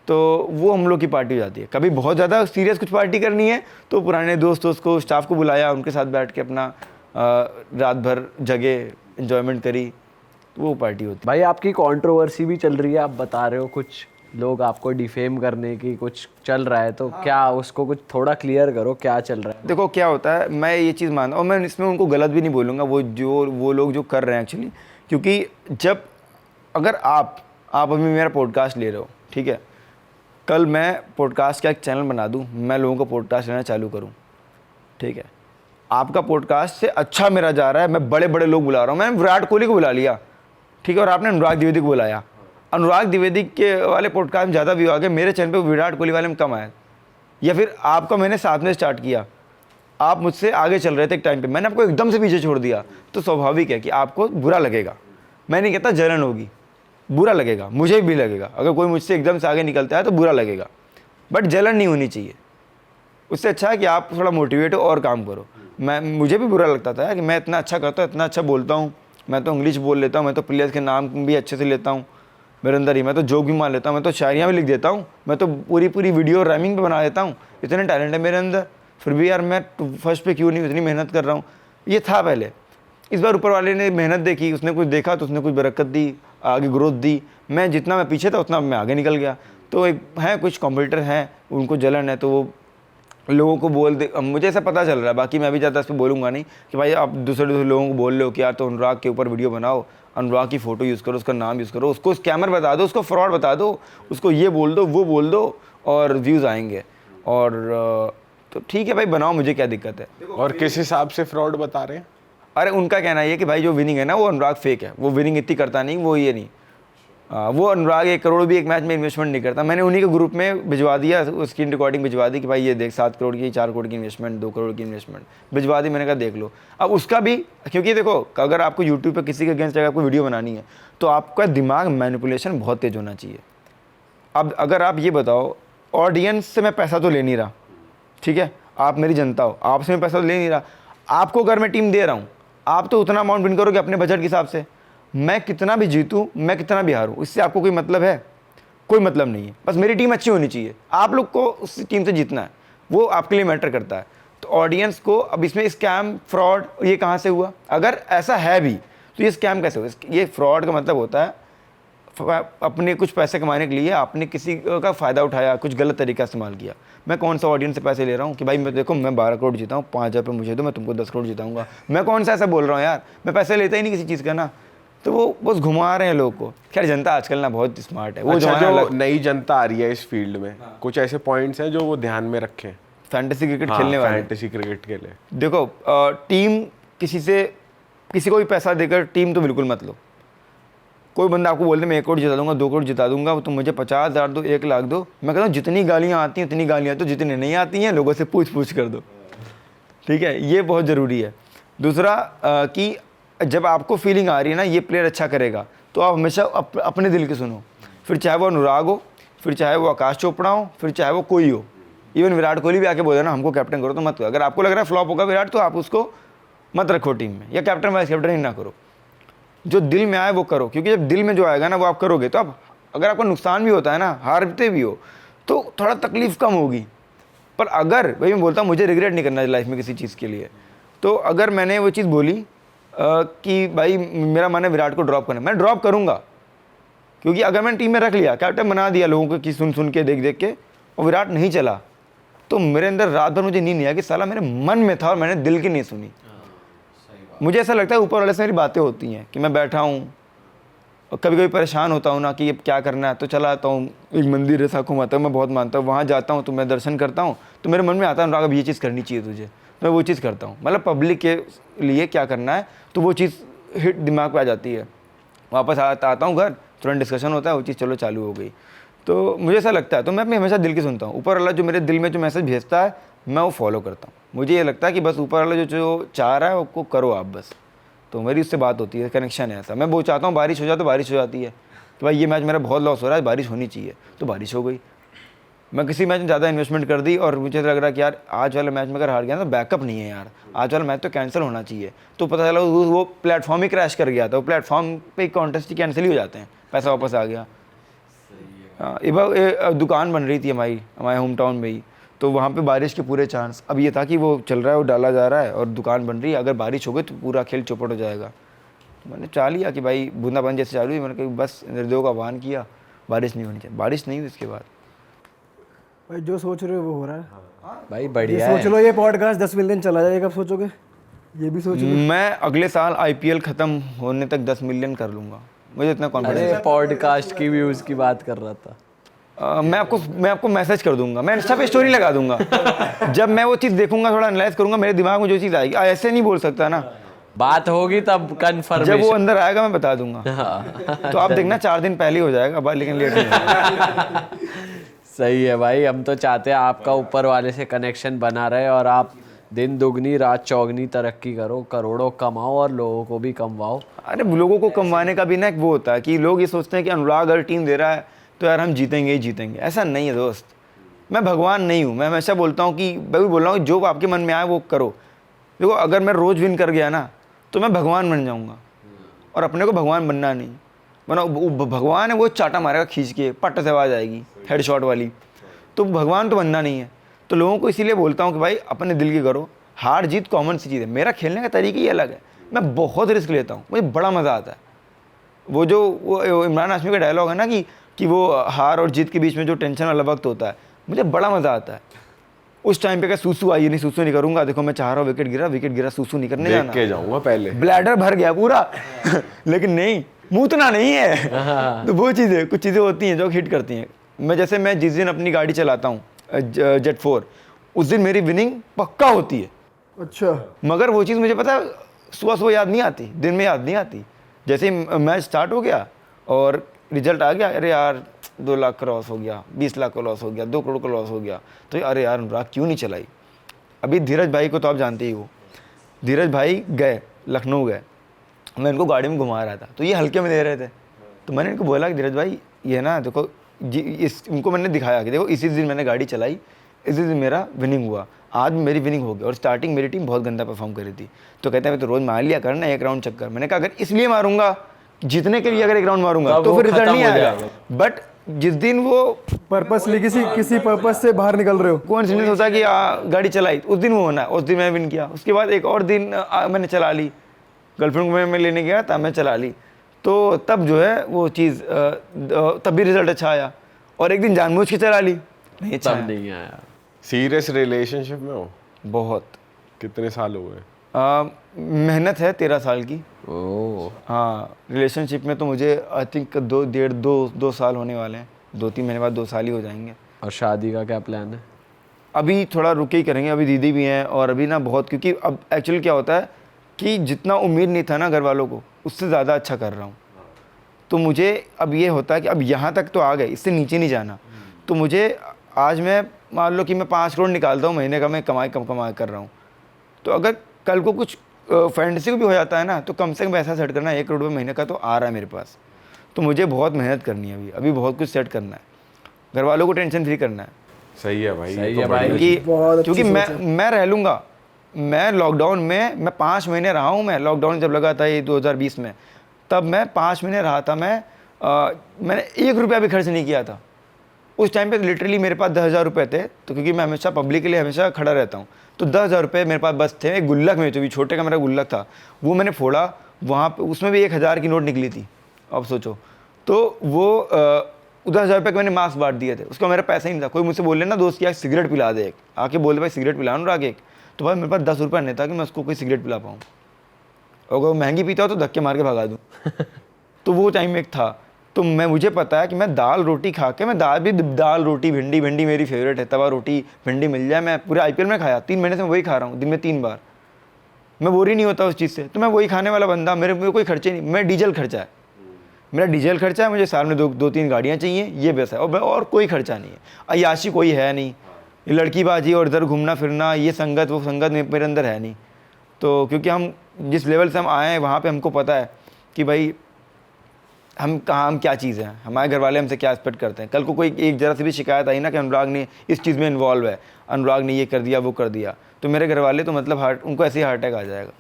तो वो हम लोग की पार्टी हो जाती है। कभी बहुत ज़्यादा सीरियस कुछ पार्टी करनी है तो पुराने दोस्तों को, स्टाफ को बुलाया, उनके साथ बैठ के अपना रात भर जगे, इन्जॉयमेंट करी, वो पार्टी होती है। भाई आपकी कंट्रोवर्सी भी चल रही है, आप बता रहे हो कुछ लोग आपको डिफेम करने की कुछ चल रहा है, तो क्या उसको कुछ थोड़ा क्लियर करो, क्या चल रहा है? देखो क्या होता है, मैं ये चीज़ मानता हूँ, और मैं इसमें उनको गलत भी नहीं बोलूँगा, वो लोग जो कर रहे हैं एक्चुअली, क्योंकि जब अगर आप अभी मेरा पॉडकास्ट ले रहे हो, ठीक है, कल मैं पॉडकास्ट का एक चैनल बना दूँ, मैं लोगों का पॉडकास्ट लेना चालू करूँ, ठीक है, आपका पॉडकास्ट से अच्छा मेरा जा रहा है, मैं बड़े बड़े लोग बुला रहा हूँ, मैंने विराट कोहली को बुला लिया, ठीक है, और आपने अनुराग द्विवेदी को बुलाया, अनुराग द्विवेदी के वाले पॉडकास्ट में ज़्यादा व्यू आ गए, मेरे चैनल पे विराट कोहली वाले में कम आया। या फिर आपका मैंने साथ में स्टार्ट किया, आप मुझसे आगे चल रहे थे एक टाइम पे, मैंने आपको एकदम से पीछे छोड़ दिया, तो स्वाभाविक है कि आपको बुरा लगेगा। मैं नहीं कहता जलन होगी, बुरा लगेगा, मुझे भी लगेगा, अगर कोई मुझसे एकदम से आगे निकलता है तो बुरा लगेगा, बट जलन नहीं होनी चाहिए। उससे अच्छा है कि आप थोड़ा मोटिवेट हो और काम करो। मुझे भी बुरा लगता था कि मैं इतना अच्छा करता हूँ, इतना अच्छा बोलता हूँ, मैं तो इंग्लिश बोल लेता हूँ, मैं तो प्लेयर्स के नाम भी अच्छे से लेता हूँ मेरे अंदर ही, मैं तो जोक भी मान लेता हूँ, मैं तो शायरियाँ भी लिख देता हूँ, मैं तो पूरी वीडियो राइमिंग पे बना देता हूँ, इतने टैलेंट है मेरे अंदर, फिर भी यार मैं फर्स्ट पे क्यों नहीं इतनी मेहनत कर रहा हूँ। ये था पहले, इस बार ऊपर वाले ने मेहनत देखी, उसने कुछ देखा तो उसने कुछ बरकत दी, आगे ग्रोथ दी, मैं जितना मैं पीछे था उतना मैं आगे निकल गया। तो एक हैं कुछ कॉम्पिटिटर हैं, उनको जलन है, तो वो लोगों को बोल दे, मुझे ऐसा पता चल रहा है, बाकी मैं भी ज़्यादा इस पर बोलूँगा नहीं कि भाई आप दूसरे लोगों को बोल लो कि यार तो अनुराग के ऊपर वीडियो बनाओ, अनुराग की फ़ोटो यूज़ करो, उसका नाम यूज़ करो, उसको स्कैमर बता दो, उसको फ्रॉड बता दो, उसको ये बोल दो, वो बोल दो और व्यूज़ आएंगे। और तो ठीक है भाई, बनाओ, मुझे क्या दिक्कत है। और किस हिसाब से फ्रॉड बता रहे हैं? अरे उनका कहना ये कि भाई जो विनिंग है ना वो अनुराग फेक है, वो विनिंग इतनी करता नहीं, वो ये नहीं, वो अनुराग 1 करोड़ भी एक मैच में इन्वेस्टमेंट नहीं करता। मैंने उन्हीं के ग्रुप में भिजवा दिया, उसकी रिकॉर्डिंग भिजवा दी कि भाई ये देख 7 करोड़ की, 4 करोड़ की इन्वेस्टमेंट, 2 करोड़ की इन्वेस्टमेंट भिजवा दी। मैंने कहा देख लो। अब उसका भी, क्योंकि देखो अगर आपको यूट्यूब पर किसी के अगेंस्ट अगर आपको वीडियो बनानी है तो आपका दिमाग मैनिपुलेशन बहुत तेज होना चाहिए। अब अगर आप ये बताओ, ऑडियंस से मैं पैसा तो ले नहीं रहा, ठीक है, आप मेरी जनता हो, आपसे मैं पैसा तो ले नहीं रहा, आपको अगर मैं टीम दे रहा हूँ, आप तो उतना अमाउंट विन करोगे अपने बजट के हिसाब से। मैं कितना भी जीतूँ, मैं कितना भी हारूँ, इससे आपको कोई मतलब है? कोई मतलब नहीं है। बस मेरी टीम अच्छी होनी चाहिए, आप लोग को उस टीम से जीतना है, वो आपके लिए मैटर करता है। तो ऑडियंस को अब इसमें स्कैम, फ्रॉड, ये कहाँ से हुआ? अगर ऐसा है भी तो ये स्कैम कैसे हुआ? ये फ्रॉड का मतलब होता है अपने कुछ पैसे कमाने के लिए आपने किसी का फ़ायदा उठाया, कुछ गलत तरीका इस्तेमाल किया। मैं कौन सा ऑडियंस से पैसे ले रहा हूँ कि भाई मैं देखो मैं 12 करोड़ जीता हूँ, 5,000 रुपये मुझे दो, मैं तुमको 10 करोड़ जीताऊँगा। मैं कौन सा ऐसा बोल रहा हूँ यार, मैं पैसे लेता ही नहीं किसी चीज़ का ना। तो वो बस घुमा रहे हैं लोगों को। खैर जनता आजकल ना बहुत स्मार्ट है। वो अच्छा, जो जो नई जनता आ रही है इस फील्ड में, कुछ ऐसे पॉइंट्स हैं जो वो ध्यान में रखें फैंटेसी क्रिकेट खेलने वाले, फैंटेसी क्रिकेट के लिए? देखो टीम किसी को भी पैसा देकर टीम तो बिल्कुल मत लो। कोई बंदा आपको बोलते मैं 1 करोड़ जिता दूंगा, 2 करोड़ जिता दूंगा, तो मुझे 50,000 दो, 1 लाख दो, मैं कहता हूँ जितनी गालियाँ आती हैं उतनी गालियाँ दो, जितनी नहीं आती हैं लोगों से पूछ कर दो, ठीक है, ये बहुत ज़रूरी है। दूसरा कि जब आपको फीलिंग आ रही है ना ये प्लेयर अच्छा करेगा, तो आप हमेशा अपने दिल की सुनो, फिर चाहे वो अनुराग हो, फिर चाहे वो आकाश चोपड़ा हो, फिर चाहे वो कोई हो। इवन विराट कोहली भी आके बोले ना हमको कैप्टन करो, तो मत करो। अगर आपको लग रहा है फ्लॉप होगा विराट, तो आप उसको मत रखो टीम में, या कैप्टन वाइस कैप्टन ही ना करो। जो दिल में आए वो करो, क्योंकि जब दिल में जो आएगा ना वो आप करोगे, तो आप अगर आपको नुकसान भी होता है ना, हारते भी हो, तो थोड़ा तकलीफ कम होगी। पर अगर भाई मैं बोलता हूँ मुझे रिग्रेट नहीं करना लाइफ में किसी चीज़ के लिए, तो अगर मैंने वो चीज़ बोली कि भाई मेरा मन है विराट को ड्रॉप करना, मैं ड्रॉप करूँगा। क्योंकि अगर मैंने टीम में रख लिया, कैप्टन बना दिया लोगों को कि सुन के देख के, और विराट नहीं चला, तो मेरे अंदर रात भर मुझे नींद नहीं आया कि साला मेरे मन में था और मैंने दिल की नहीं सुनी। मुझे ऐसा लगता है ऊपर वाले से मेरी बातें होती हैं कि मैं बैठा हूँ और कभी कभी परेशान होता हूँ ना कि अब क्या करना है, तो चला आता हूँ, एक मंदिर है साखू माता, मैं बहुत मानता हूँ, वहाँ जाता हूँ तो मैं दर्शन करता हूँ, तो मेरे मन में आता है अनुराग अब ये चीज़ करनी चाहिए तुझे, मैं वो चीज़ करता हूँ। मतलब पब्लिक के लिए क्या करना है, तो वो चीज़ हिट दिमाग पे आ जाती है। वापस आता हूँ घर, तुरंत डिस्कशन होता है, वो चीज़ चलो चालू हो गई। तो मुझे ऐसा लगता है, तो मैं अपनी हमेशा दिल की सुनता हूँ। ऊपर वाला जो मेरे दिल में जो मैसेज भेजता है मैं वो फॉलो करता हूँ। मुझे ये लगता है कि बस ऊपर वाला जो चाह रहा है उसको करो आप बस। तो मेरी उससे बात होती है, कनेक्शन है ऐसा। मैं वो चाहता हूँ बारिश हो जाए तो बारिश हो जाती है कि भाई ये मैच मेरा बहुत लॉस हो रहा है, बारिश होनी चाहिए, तो बारिश हो गई। मैं किसी मैच में ज़्यादा इन्वेस्टमेंट कर दी और मुझे लग रहा है कि यार आज वाला मैच में अगर हार गया तो बैकअप नहीं है यार, आज वाला मैच तो कैंसिल होना चाहिए, तो पता चला वो प्लेटफॉर्म ही क्रैश कर गया था। वो प्लेटफॉर्म पे कॉन्टेस्ट ही कैंसिल ही हो जाते हैं, पैसा वापस आ गया। दुकान बन रही थी हमारे होम टाउन में ही, तो वहाँ पे बारिश के पूरे चांस। अब ये था कि वो चल रहा है, वो डाला जा रहा है और दुकान बन रही है, अगर बारिश हो गई तो पूरा खेल चौपट हो जाएगा। तो मैंने चाह लिया कि भाई बूंदाबांदी जैसे चालू हुई, मैंने कहा बस निर्देव का आह्वान किया, बारिश नहीं होनी चाहिए, बारिश नहीं हुई। इसके बाद भाई जो सोच रहे हो वो हो रहा है भाई ये बढ़िया सोच है। लो ये पॉडकास्ट 10 मिलियन चला जाएगा, कब सोचोगे? ये भी सोच लो। मैं अगले साल IPL ख़त्म होने तक 10 मिलियन कर लूँगा, मुझे इतना कॉन्फिडेंस अरे है। पॉडकास्ट की व्यूज की बात कर रहा था। मैं आपको मैसेज कर दूंगा, मैं इंस्टा पे स्टोरी लगा दूंगा। जब मैं वो चीज़ देखूंगा, थोड़ा एनालाइज करूंगा, मेरे दिमाग में जो चीज़ आएगी, ऐसे नहीं बोल सकता ना, बात होगी तब जब वो कन्फर्मेशन। अंदर आएगा मैं बता दूंगा। तो आप देखना 4 दिन पहले ही हो जाएगा भाई, लेकिन लेट नहीं होगा। सही है भाई, हम तो चाहते हैं आपका ऊपर वाले से कनेक्शन बना रहे और आप दिन दुगनी रात चौगनी तरक्की करो, करोड़ों कमाओ और लोगों को भी कमवाओ। अरे लोगों को कमवाने का भी ना एक वो होता है कि लोग ये सोचते हैं कि अनुराग अगर टीम दे रहा है तो यार हम जीतेंगे ही जीतेंगे। ऐसा नहीं है दोस्त, मैं भगवान नहीं हूँ। मैं हमेशा बोलता हूँ कि मैं भी बोल रहा हूँ जो आपके मन में आए वो करो। देखो अगर मैं रोज़ विन कर गया ना तो मैं भगवान बन जाऊँगा, और अपने को भगवान बनना नहीं। वरना भगवान है वो चाटा मारेगा खींच के, पट से आवाज़ आएगी हेड शॉट वाली, तो भगवान तो बनना नहीं है। तो लोगों को इसीलिए बोलता हूँ कि भाई अपने दिल की करो, हार जीत कॉमन सी चीज़ है। मेरा खेलने का तरीका ही अलग है, मैं बहुत रिस्क लेता हूँ, मुझे बड़ा मज़ा आता है। वो इमरान हाशमी का डायलॉग है ना कि वो हार और जीत के बीच में जो टेंशन वाला वक्त होता है, मुझे बड़ा मज़ा आता है। उस टाइम पे क्या सूसू आई नहीं, सूसू नहीं करूंगा, देखो मैं चाह रहा हूँ विकेट गिरा, सूसू नहीं करने देख जाना, के जाऊंगा पहले, ब्लैडर भर गया पूरा लेकिन नहीं, मूतना नहीं है तो वो चीज़ें, कुछ चीज़ें होती हैं जो हिट करती हैं। मैं जिस दिन अपनी गाड़ी चलाता हूँ जेट 4, उस दिन मेरी विनिंग पक्का होती है। अच्छा, मगर वो चीज़ मुझे पता है सुबह याद नहीं आती, दिन में याद नहीं आती। जैसे ही मैच स्टार्ट हो गया और रिजल्ट आ गया, अरे यार 2 लाख का लॉस हो गया, 20 लाख का लॉस हो गया, 2 करोड़ का लॉस हो गया, तो अरे यार अनुराग क्यों नहीं चलाई। अभी धीरज भाई को तो आप जानते ही हो, धीरज भाई गए लखनऊ गए, मैं इनको गाड़ी में घुमा रहा था तो ये हल्के में दे रहे थे, तो मैंने इनको बोला कि धीरज भाई ये ना देखो इनको मैंने दिखाया कि देखो इसी दिन मैंने गाड़ी चलाई, इसी दिन मेरा विनिंग हुआ, आज मेरी विनिंग हो गई। और स्टार्टिंग मेरी टीम बहुत गंदा परफॉर्म कर रही थी, तो कहते हैं मैं तो रोज़ मार लिया करना 1 राउंड चक्कर। मैंने कहा अगर इसलिए मारूंगा जीतने के लिए, अगर 1 राउंड मारूंगा तो फिर रिजल्ट नहीं आएगा। बट जिस दिन वो पर्पसली किसी पर्पस से बाहर निकल रहे हो, कोइंसिडेंस होता है कि गाड़ी चलाई, उस दिन वो होना है, उस दिन मैं विन किया। उसके बाद एक और दिन मैंने चला ली, गर्लफ्रेंड को मैं लेने गया तब मैं चला ली, तो तब जो है वो चीज़ तब भी रिजल्ट अच्छा आया। और एक दिन जानबूझ के चला ली, नहीं अच्छा तब नहीं आया। सीरियस रिलेशनशिप में हो? बहुत। कितने साल हुए? मेहनत है 13 साल की। ओह, हाँ, रिलेशनशिप में तो मुझे आई थिंक 2 साल होने वाले हैं, 2-3 महीने बाद 2 साल ही हो जाएंगे। और शादी का क्या प्लान है? अभी थोड़ा रुक के ही करेंगे, अभी दीदी भी हैं और अभी ना बहुत, क्योंकि अब एक्चुअली क्या होता है कि जितना उम्मीद नहीं था ना घर वालों को, उससे ज़्यादा अच्छा कर रहा हूँ। तो मुझे अब ये होता है कि अब यहाँ तक तो आ गए, इससे नीचे नहीं जाना। तो मुझे आज मैं मान लो कि मैं 5 करोड़ निकालता हूँ महीने का, मैं कमाई कर रहा हूँ, तो अगर कल को कुछ फैंटेसी को भी हो जाता है ना, तो कम से कम ऐसा सेट करना 1 करोड़ रुपये महीने का तो आ रहा है मेरे पास। तो मुझे बहुत मेहनत करनी है, अभी बहुत कुछ सेट करना है, घर वालों को टेंशन फ्री करना है। सही है भाई, सही ये तो है भाई। बढ़िया चीज़। क्योंकि मैं रह लूँगा। मैं लॉकडाउन में मैं 5 महीने रहा हूँ। मैं लॉकडाउन जब लगा था ये 2020 में, तब मैं 5 महीने रहा था। मैंने 1 रुपया भी खर्च नहीं किया था। उस टाइम पे लिटरली मेरे पास 10,000 रुपये थे, तो क्योंकि मैं हमेशा पब्लिक के लिए हमेशा खड़ा रहता हूँ, तो 10,000 रुपये मेरे पास बस थे। एक गुल्लक में, जो भी छोटे का मेरा गुल्लक था, वो मैंने फोड़ा, वहाँ पे उसमें भी 1,000 की नोट निकली थी। अब सोचो, तो वो 10,000 रुपये के मैंने मास्क बांट दिए थे, उसका मेरा पैसा ही नहीं था। कोई मुझसे बोले ना दोस्त की आज सिगरेट पिला दे, आके बोले भाई सिगरेट पिला अनुराग एक, तो भाई मेरे पास 10 रुपये नहीं था कि मैं उसको कोई सिगरेट पिला पाऊँ। और अगर वो महंगी पीता हो तो धक्के मार के भगा दूँ तो वो टाइम एक था। तो मुझे पता है कि मैं दाल रोटी खा के, मैं दाल रोटी भिंडी मेरी फेवरेट है, तवा रोटी भिंडी मिल जाए, मैं पूरे IPL में खाया, 3 महीने से मैं वही खा रहा हूँ, दिन में 3 बार। मैं बोर ही नहीं होता उस चीज़ से, तो मैं वही खाने वाला बंदा, मेरे कोई खर्चे नहीं। मेरा डीजल खर्चा है, मुझे साल में 2-3 गाड़ियाँ चाहिए, ये बस है, और कोई खर्चा नहीं है। अय्याशी कोई है नहीं, ये लड़कीबाजी और इधर घूमना फिरना, ये संगत वो संगत मेरे अंदर है नहीं। तो क्योंकि हम जिस लेवल से हम आए हैं वहाँ पे हमको पता है कि भाई हम क्या चीज़ है, हमारे घर वाले हमसे क्या एक्सपेक्ट करते हैं। कल को कोई एक ज़रा सी भी शिकायत आई ना कि अनुराग ने इस चीज़ में इन्वॉल्व है, अनुराग ने ये कर दिया वो कर दिया, तो मेरे घर वाले तो मतलब उनको ऐसे ही हार्ट अटैक आ जाएगा,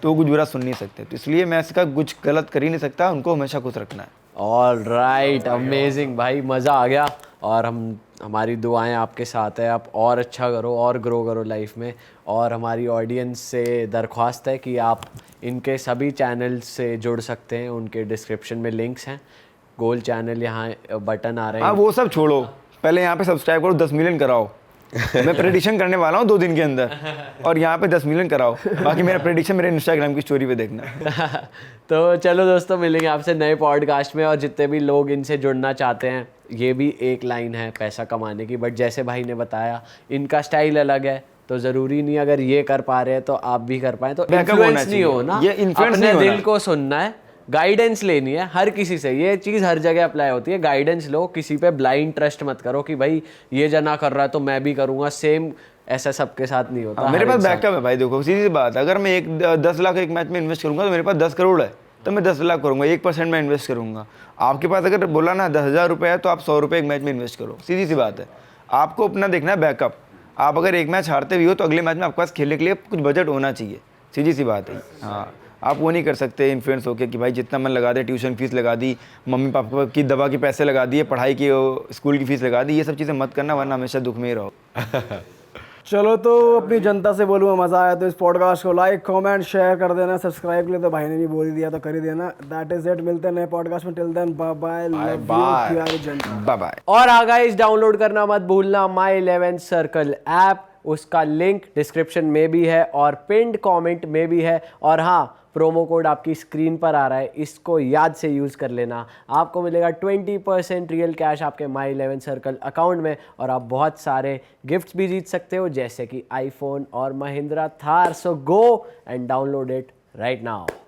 तो वो कुछ बुरा सुन नहीं सकते। तो इसलिए मैं इसका कुछ गलत कर ही नहीं सकता, उनको हमेशा खुश रखना है। ऑल राइट, अमेजिंग भाई, मज़ा आ गया। और हमारी दुआएं आपके साथ है, आप और अच्छा करो और ग्रो करो लाइफ में। और हमारी ऑडियंस से दरख्वास्त है कि आप इनके सभी चैनल्स से जुड़ सकते हैं, उनके डिस्क्रिप्शन में लिंक्स हैं। गोल चैनल यहाँ बटन आ रहे हैं। हाँ वो सब छोड़ो, पहले यहाँ पे सब्सक्राइब करो, 10 मिलियन कराओ। मैं प्रेडिक्शन करने वाला हूँ 2 दिन के अंदर, और यहाँ पे 10 मिलियन कराओ। बाकी मेरा प्रेडिक्शन मेरे इंस्टाग्राम की स्टोरी पे देखना। तो चलो दोस्तों, मिलेंगे आपसे नए पॉडकास्ट में। और जितने भी लोग इनसे जुड़ना चाहते हैं, ये भी एक लाइन है पैसा कमाने की, बट जैसे भाई ने बताया इनका स्टाइल अलग है, तो ज़रूरी नहीं अगर ये कर पा रहे हैं तो आप भी कर पाएँ। तो इन्फ्लुएंस नहीं होना, ये इन्फ्लुएंस अपने नहीं दिल होना। को सुनना है, गाइडेंस लेनी है हर किसी से। ये चीज़ हर जगह अप्लाई होती है, गाइडेंस लो, किसी पे ब्लाइंड ट्रस्ट मत करो कि भाई ये जना कर रहा है तो मैं भी करूँगा सेम। ऐसा सबके साथ नहीं होता। मेरे पास बैकअप है भाई। देखो सीधी सी बात, अगर मैं 10 लाख एक मैच में इन्वेस्ट करूंगा तो मेरे पास 10 करोड़ है, तो मैं 10 लाख करूंगा, 1% में इन्वेस्ट करूंगा। आपके पास अगर बोला ना 10,000 रुपये है तो आप 100 रुपये एक मैच में इन्वेस्ट करो, सीधी सी बात है। आपको अपना देखना है बैकअप। आप अगर एक मैच हारते भी हो तो अगले मैच में आपके पास खेलने के लिए कुछ बजट होना चाहिए, सीधी सी बात है। हाँ, आप वो नहीं कर सकते इन्फ्लुएंस होकर कि भाई जितना मन लगा दे, ट्यूशन फीस लगा दी, मम्मी पापा की दवा के पैसे लगा दिए, पढ़ाई की स्कूल की फीस लगा दी, ये सब चीज़ें मत करना, वरना हमेशा दुख में ही रहो। चलो तो अपनी जनता से बोलूँगा, मज़ा आया तो इस पॉडकास्ट को लाइक कमेंट शेयर कर देना, सब्सक्राइब के लिए तो भाई ने भी बोल ही दिया तो कर ही देना। दैट इज इट, मिलते हैं नए पॉडकास्ट में। Till then bye bye, love you प्यारी जनता, बाय बाय। और गाइस डाउनलोड करना मत भूलना My11 Circle ऐप। उसका लिंक डिस्क्रिप्शन में भी है और पिंड कमेंट में भी है। और हाँ, प्रोमो कोड आपकी स्क्रीन पर आ रहा है, इसको याद से यूज़ कर लेना। आपको मिलेगा 20% रियल कैश आपके माई 11 सर्कल अकाउंट में और आप बहुत सारे गिफ्ट्स भी जीत सकते हो, जैसे कि आईफोन और Mahindra Thar. So go and download it right now.